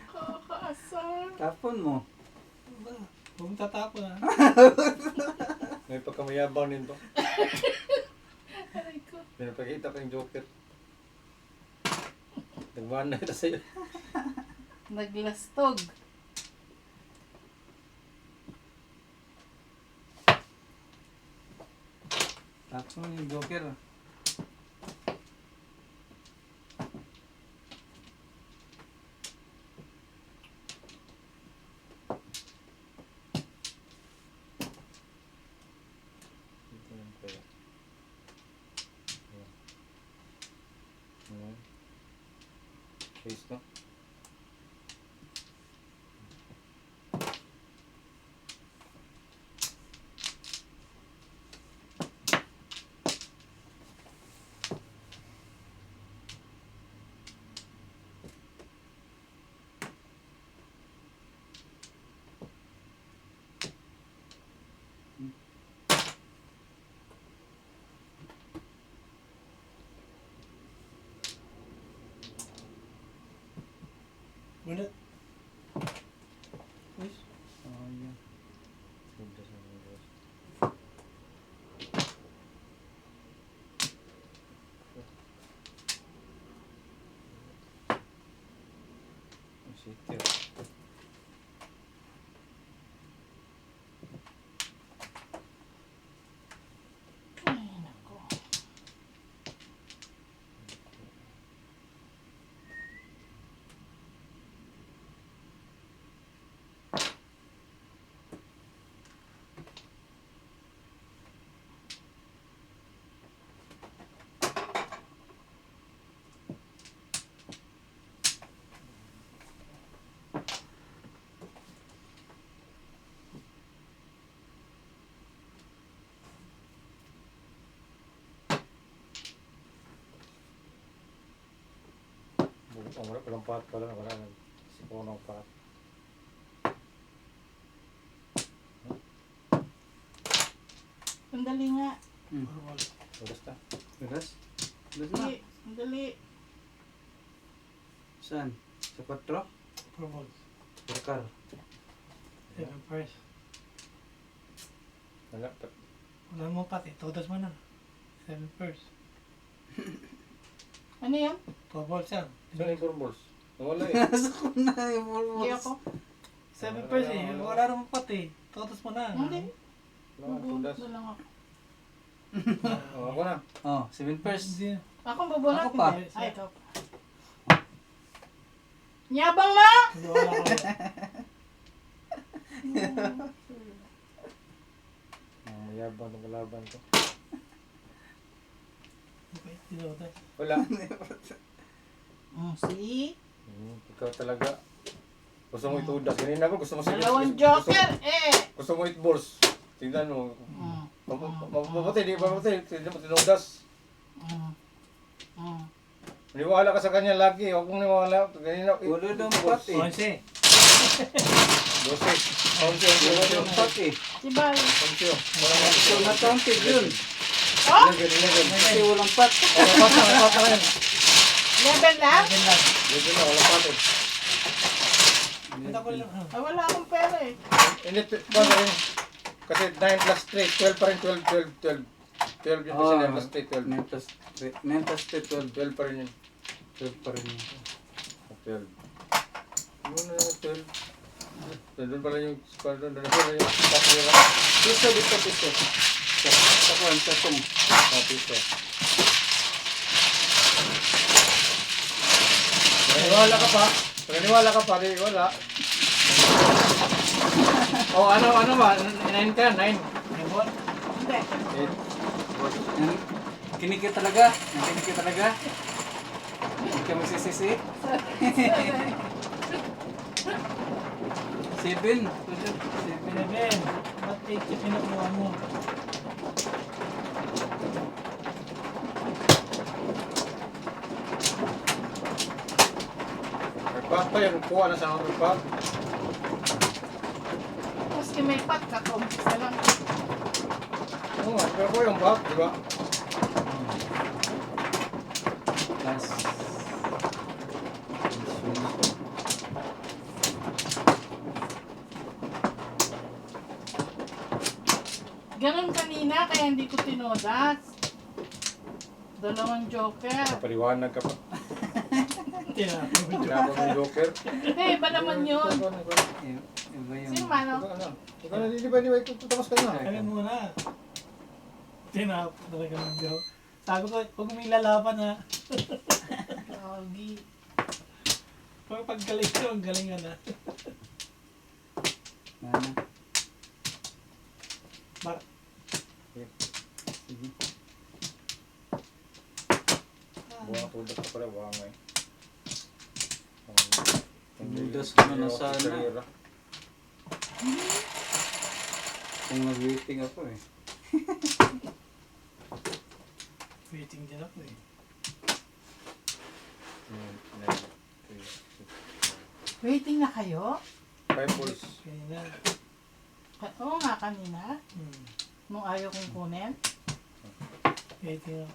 Kakaasar. Tapon mo. Ba, huwag mong tatapon ha. May pagkamayabang nito. Aray ko. Pinapakita ko yung joker. Nagmahal na kita sa'yo. Naglastog. Tapon yung joker. Face no? Bunot. Sayang. Ay, nako. Walang pat pala na wala. Sipunong pat. Sandali nga. Purple. Tulas na. Beres? Beres na. Sandali. Sandali. Saan? Sa 4? Purple. Perkar. 7 first. Wala. Wala mo pati. Todas mo na. 7 first. Ano yan? Purple siya. Saan yung turbols? Wala eh. Nasa ko na yung Hindi pulmos. ako. 7 first eh. Wala naman pati. Todas mo na. Hindi. Wala, Bubunot tulas. na lang ako. Oh, ako na. Oh, 7 first. Hindi. Ako bubunot. Ako pa. Hindi. Ay, ikaw pa. Nyabang na! Hindi wala ko. Mayabang ng kalaban ko. Okay. Todas. Wala. See? Ikaw talaga. Gusto mo itudas. Ganina ko gusto mo Dalawang joker, Gusto mo it-balls. Tingnan mo. Mm. Mabuti, di ba mabuti? Hindi mo tinudas. Mm. Mm. Maniwala ka sa kanya lagi. Huwag mong maniwala. Ganina. Wala daw pati. 11. 12. Wala daw pati. Si Bal. So, na-counted yun. Oh? Kasi walang pat. Level lang? Akin lang. Punta ko lang. Ay, wala akong pera eh. Kasi 9 plus 3, 12 pa rin, 12 yung kasi 9 plus 3, 12. 9 plus 3. 9 plus 3, 12. 12 pa rin yun. 12 pa rin yun. 12. Ano na yung 12? Doon pala yung, doon pala yung kapira. Piso dito, piso. Sa kuwan, sa tong. Piso. Naniwala ka pa? Naniwala ka pa? Di, wala. Oh, ano ba? 9 ka? 9? Nebon. Hindi. 8. Yan. Kinikit talaga. Kinikit talaga. Hindi ka magsisisi. 7. 7. Nebon. Ba't 8 yung pinukuha mo? Nagpat pa yan. Kuha na sa mga nagpat. Maski may pat, kaka-umpisa lang. Oo nga, pero po yung bag, di ba? Plus. Ganun kanina, kaya hindi ko tinodas. Dalawang joker. Paliwanag ka pa. Tinapos. Tinapos yung joker. Hindi, iba naman yun. Iba yung... Sino mano? Ikaw na, di ba, tapos ka na. Kaya muna. Tinapos talaga ng joke. Sabi ko, huwag may lalaban ha. Gogi. Pag galing ko, ang galing ka na. Ano? Bar. Sige. Buwang tulad ka pala, buwang eh. Tudas ko na sana. Kung nag-waiting ako eh. Waiting din ako eh. Waiting na kayo? 5 balls. Kaya na. Oo nga kanina. Hmm. Nung ayaw kong kunin. Waiting ako.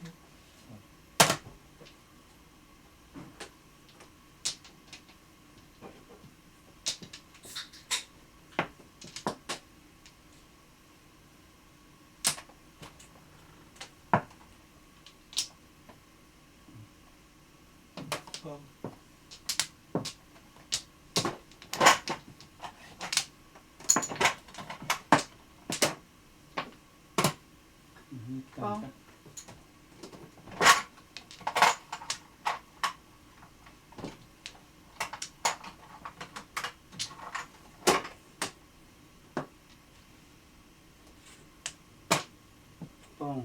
Oh. Pong.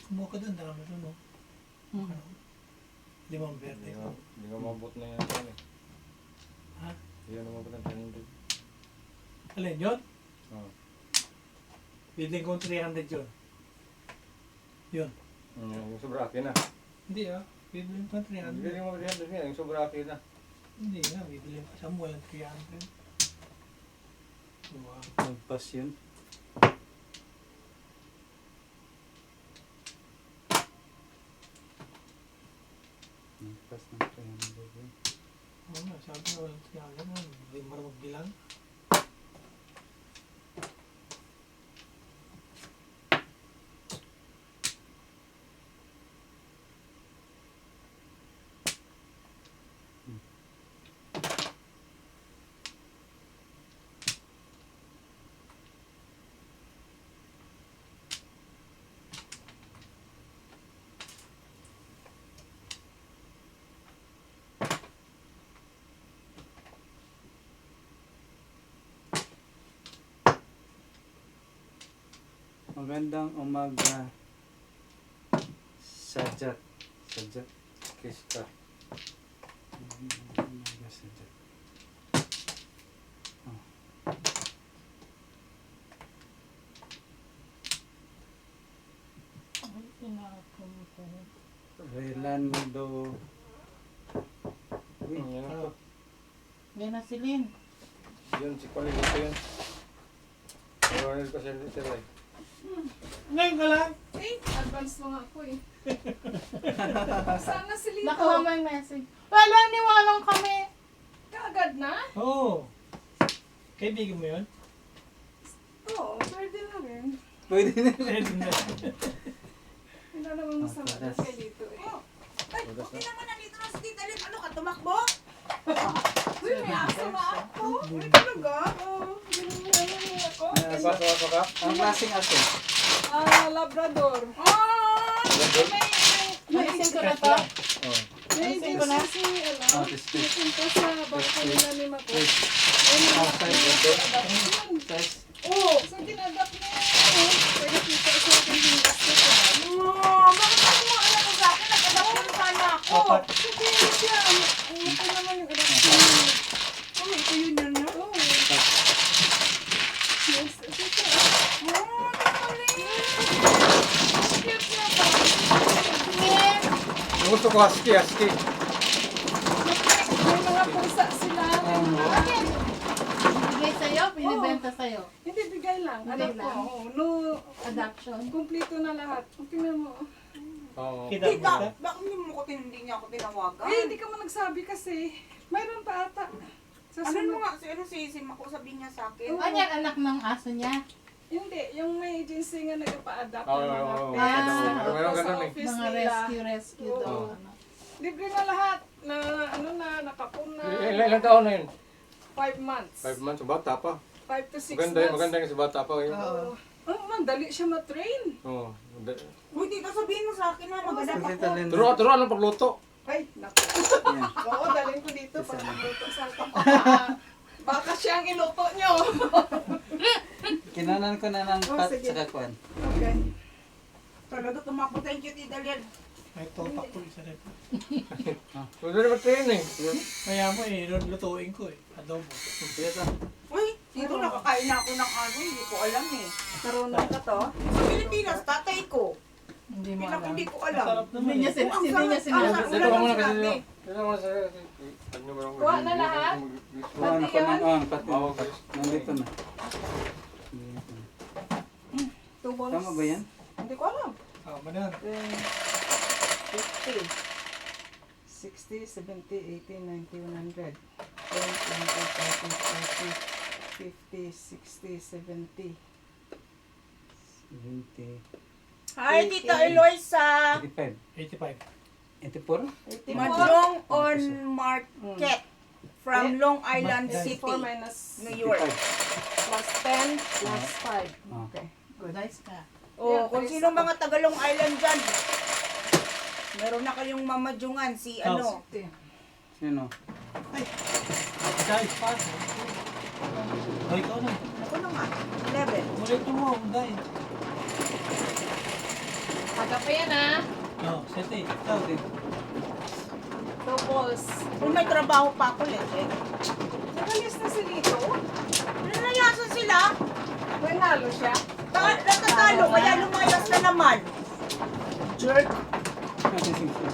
Kumuha ka doon, dami doon, no? Hmm. Ano? Limang berde. Hindi ka mabot na yan yan eh. Ha? Hindi ka mabot ng 100. Alin yun? Oo. Bibling kong 300 yun. Yun. Yung sobra akin na. Hindi ah. Bibling ko 300. Hindi mo 300 nga, yung sobra akin na. Hindi nga, bibili ko sa mo yung 300. Wow. Nagpas yun. Nagpas ng 300 yun. Oo nga, sabi ko walang 300 na. Hindi mo marunong magbilang. Magandang umaga. Sajat. Sajat. Kiss ka. Magandang umaga, Sajat. Ay, tinapon ko. Relando. Uy, Yan to. Yan na si Lynn. Yun, si Colin ito yun. Ronald ko siya dito eh. Ngayon ka lang! Eh, advance mo nga ako eh. Sana si Lito. Nakuha mo yung message. Wala, niwalang kami. Kaagad na? Oo. Kaibigan mo yun? Oo, pwede na rin. pwede na. Pwede na. Wala namang masama Paras. kay Lito eh. Ay, Paras okay na. naman nandito na si Tita Lynn. Ano ka, tumakbo? Uy, may aso na ako. Uy, talaga? Oo, ginagawa mo ako. Pasok ka? Ang klaseng aso. Labrador. Ah! Alisin ko na to. Oo. May Alisin ko na. si, ano, Oh, this fish. napunta sa balcony na ni Mako. Fish. Ayun, Outside window. Size. Oo, so ginadap niya yun. Pwede kita sa akin yung gusto ko. Bakit mo alam sa akin? Nag-adapt lang sana ako. Apat. Sabihin siya. Ito naman yung adapt niya. Oh, ito yun yun yun? Oo. Yes, ito. Oh, cute niya ba? Ang gusto ko husky. May mga pusa sila. Bigay sa'yo, pinibenta sa'yo. Hindi, bigay lang. Bigay Anak ko. lang. Oo, no, Adoption. kumpleto na lahat. Tingnan mo. Oo. Kita mo ba? Bakit hindi niya ako tinawagan? Eh, hindi ka mo nagsabi kasi. Mayroon pa ata. Sa Ano sunod. mo nga, si Mako sabihin niya sa akin. Ano yan, anak ng aso niya? Hindi, yung may agency nga nagpa-adapt Oo, ng mga oo, oo. pets. Meron Tapos sa ganun eh. office Mga nila. rescue Oo. daw. Libre na lahat. Na ano na, nakapuna. Ilang taon na yun? 5 months. 5 months, bata pa. 5 to 6 Maganda months. maganda yung si bata pa. Yun. Oo. Oh, madali siya matrain. Oo. Uy, tita, sabihin mo sa akin na maganda Kasi ako. talin. Turo anong pagluto? Ay, naku. Yan. Oo, dalhin ko dito para magluto sa akin. Baka siya ang iluto nyo. Kinanan ko na ng Oh, pat sige. sa kakuan. Okay. Talaga tumakbo. Thank you, tita Lian. May topak ko isa rin. Pwede naman training. Kaya mo eh, lutuin ko eh. Adobo. Uy, dito nakakain na ako ng ano, hindi ko alam eh. Marunong ka to? Sa Pilipinas, tatay ko. Hindi mo Hindi alam. ko alam. Masarap Hindi naman niya eh. sinabi. Hindi niya Ang sinabi. sarap. Dito ka muna kasi sinabi. dito. Dito ka muna sa... Kuha na lahat? Kuhan ko ng pati. Oo, guys. Nandito na. 2 balls. Tama ba yan? Hindi ko alam. Ah, manan. 50, 60, 70, 80, 90, 100, 10, 20, 30, 40, 50, 60, 70. 70. Hi, tita Eloisa. 85. 85. 84? Madrong on Market from Long Island Mas- City, 4 minus New York. 85. plus 10 plus 5. Ah. Okay. Nice ka. Oh, kung sino mga Tagalong Island dyan. Meron na kayong mamadyungan si ano. Sino? Guys, pass. Oh, ikaw na. Ako na nga. 11. Ulit mo, dahil. Aga pa yan ah. Oh, sete. Ikaw din. Tapos, Kung may trabaho pa ako, Leche. nagalis na si Lito. Nalayasan sila. Nanalo siya. Natatalo, kaya lumayas na naman. Jerk. Kasi singso.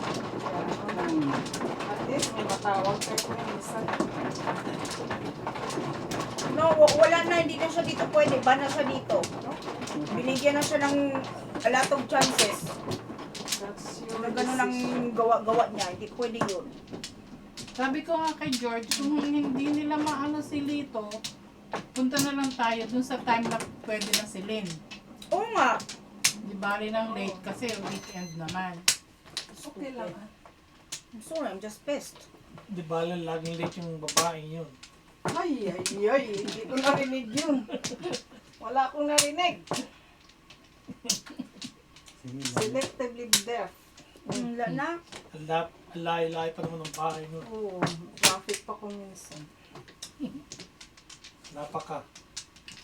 At least may matawag kayo minsan. No, wala na, hindi na siya dito pwede. Ban na siya dito. No? Binigyan na siya ng a lot of chances. That's your Na gano'n ang gawa-gawa niya. Hindi pwede yun. Sabi ko nga kay George, kung hindi nila maano si Lito, punta na lang tayo dun sa time na pwede na si Lynn. Oo nga. Di bali ng late kasi weekend naman. Okay lang ah. I'm sorry, I'm just pissed. Di ba laging late yung babae yun? Ay, hindi ko narinig yun. Wala akong narinig. Selectively deaf. Wala na. Ang layo-layo pa naman ng bahay nun. Oo, traffic pa kung minsan. Napaka.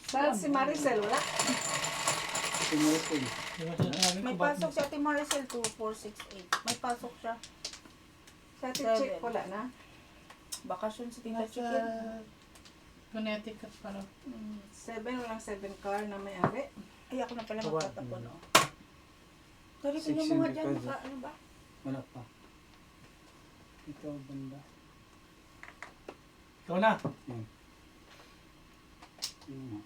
Saan si Maricel? Wala? Sino ko eh. Di ba sinasabi May ko ba't pasok si Ate Maricel 2468. May pasok siya. Sa check wala na. Bakasyon si Tita Nasa Chicken. Connecticut para. 7, walang 7 car na may-ari. Ay, ako na pala Kawan. magtatapon. Oh. Sorry, tingnan Section mo nga dyan. record. Ano ba? Wala pa. Ito banda. Ikaw na. Yun.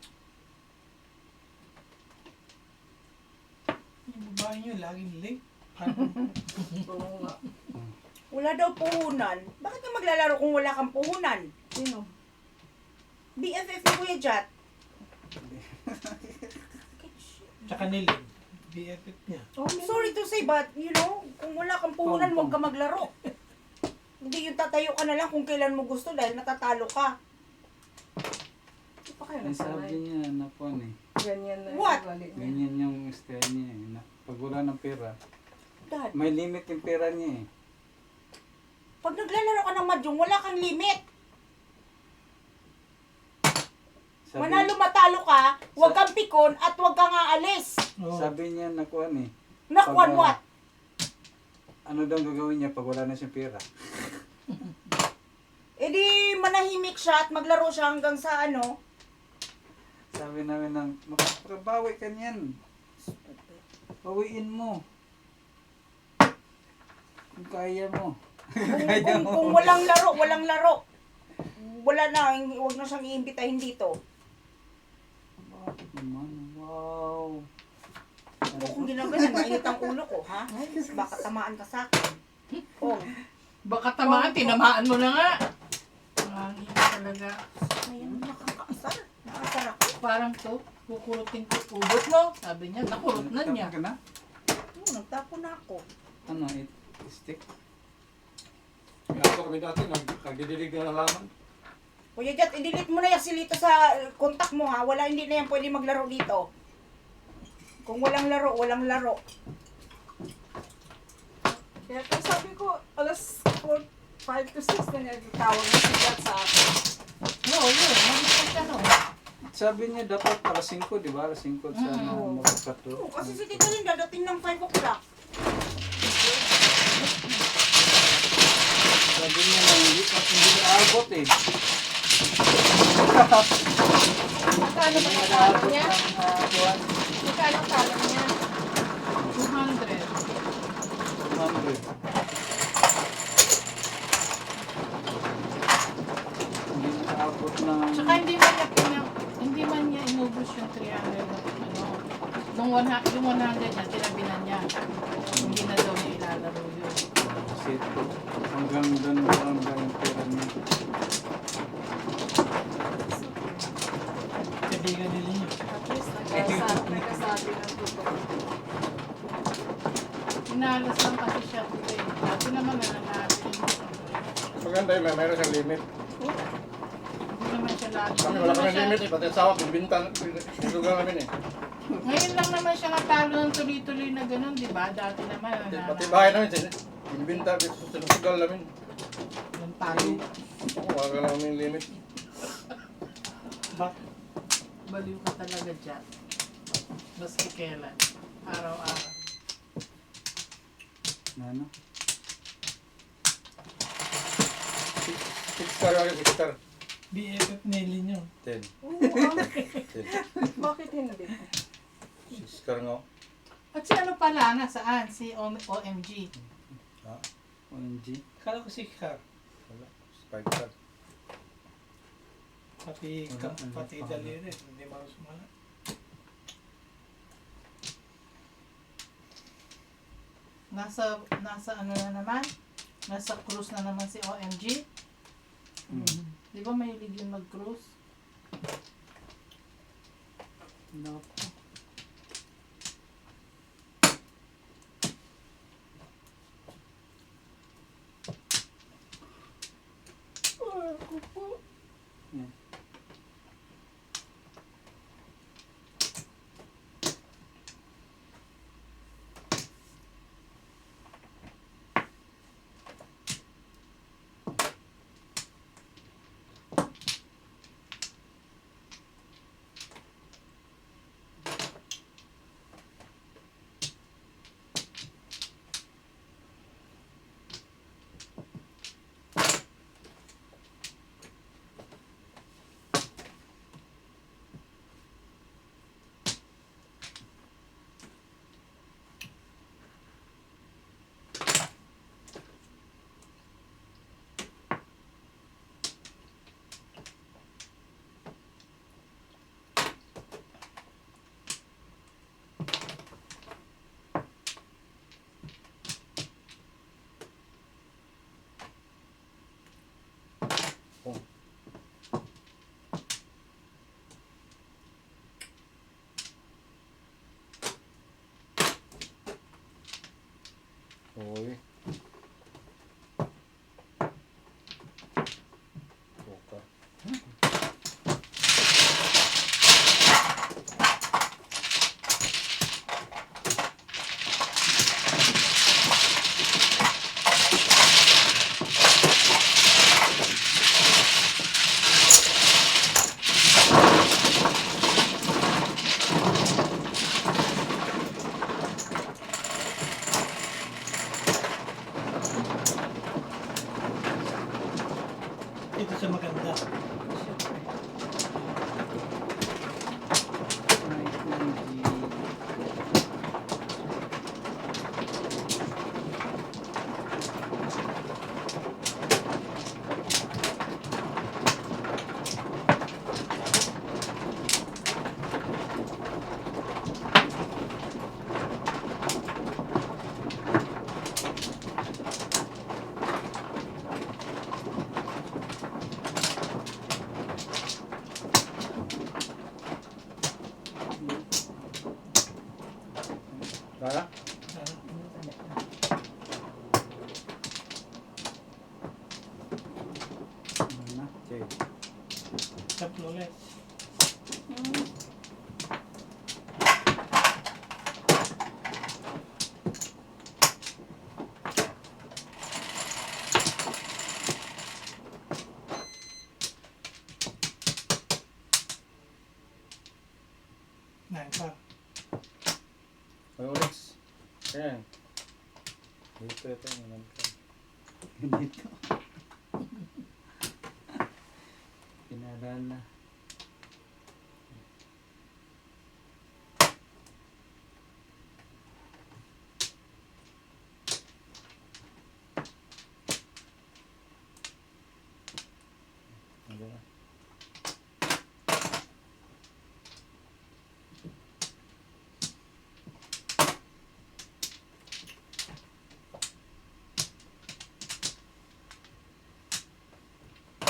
Yung babae nyo, laging late. Parang Oo nga. Wala daw puhunan. Bakit ka maglalaro kung wala kang puhunan? Sino? BFF ni Kuya Jat. tsaka nilin. BFF niya. I'm sorry to say, but, you know, kung wala kang puhunan, huwag ka maglaro. Hindi yung tatayo ka na lang kung kailan mo gusto dahil natatalo ka. Hindi pa kayo Ang sabi nasanay. niya na po eh. Ganyan na What? yung ugali niya. Ganyan yung style niya eh. Na, pag wala ng pera, Dad, may limit yung pera niya eh. pag naglalaro ka ng mahjong, wala kang limit. Sabi, Manalo matalo ka, huwag kang pikon at huwag kang aalis. Oh, sabi niya na kuan eh. Nakuan Pag, what? Ano daw ang gagawin niya pag wala na siyang pera? E di manahimik siya at maglaro siya hanggang sa ano. Sabi namin ng, makabawi ka niyan. Bawiin mo. Kung kaya mo. Kung walang laro, walang laro. Wala na, huwag na siyang iimbitahin dito. Bakit naman? Wow. O kung ginaganan, mainit ang ulo ko, ha? Baka tamaan ka sa akin. Oh, Baka tamaan, tinamaan mo na nga. Ang hindi talaga. ayun, nakakaasar. Nakasar ako. Parang to, kukurutin ko. Ubot mo. Sabi niya, nakurot na niya. Tapos ka na? Nagtapo na ako. Ano, stick? Gato kami dati, nagdidilig na nalaman. Kuya Jat, i-delete mo na yan silito sa contact mo, ha? Wala, hindi na yan pwede maglaro dito. Kung walang laro, walang laro. Kaya kung sabi ko, alas 4, 5 to 6 na niya tawag na si Jat sa akin. Oo, yun. Mag-isip ka no. Sabi niya dapat alas 5, di ba? Alas 5 sa ano, magkato. Oo, kasi si Tita Lynn dadating ng 5 o'clock. Sabi niya na hindi na aabot eh. Magkano ba ang talo niya? Kuwan, Magkano ang talo niya? 200. 200. Hindi na aabot ng... Tsaka hindi man niya inubos yung 300 na ano. Yung 100 niya, tinabinan niya. Hindi na daw niya ilalaro yun. Kasi hanggang doon lang yung pera niya. kaibigan nila yun. At least nagkasabi ng totoo. Inalas lang kasi siya today. Dati naman na nanalo. Maganda yun, mayroon siyang limit. Hindi naman siya lagi. Kami wala kami limit eh, pati asawa, binibintan, binugang namin eh. Ngayon lang naman siya natalo ng tuloy-tuloy na ganun, di ba? Dati naman, Pati bahay namin, inbenta, sinusugal namin. Yung talo. Oo, wala lang namin limit. Bak, Baliw ka talaga dyan. Maski kailan. Araw-araw. Ano? 6 car ako, 6 car. BFF Nelly nyo. 10. Oo, 10. bakit hindi? 6 car nga ako. At si ano pala, nasaan? Si OMG. OMG. Kala ko si Car. Wala, 5 car. Pati daliri. Hindi marusumala. Nasa ano na naman? Nasa cruise na naman si OMG. Di ba mahilig yun mag-cruise? Naku. Yan. Uy. Buka. Ito siya maganda. Ay, OMG. Wala? Ano na? Sige. Tapos ulit. Nine pa. May ulis. Ayan. Ito. Naman ka. Ganito. Pinalala.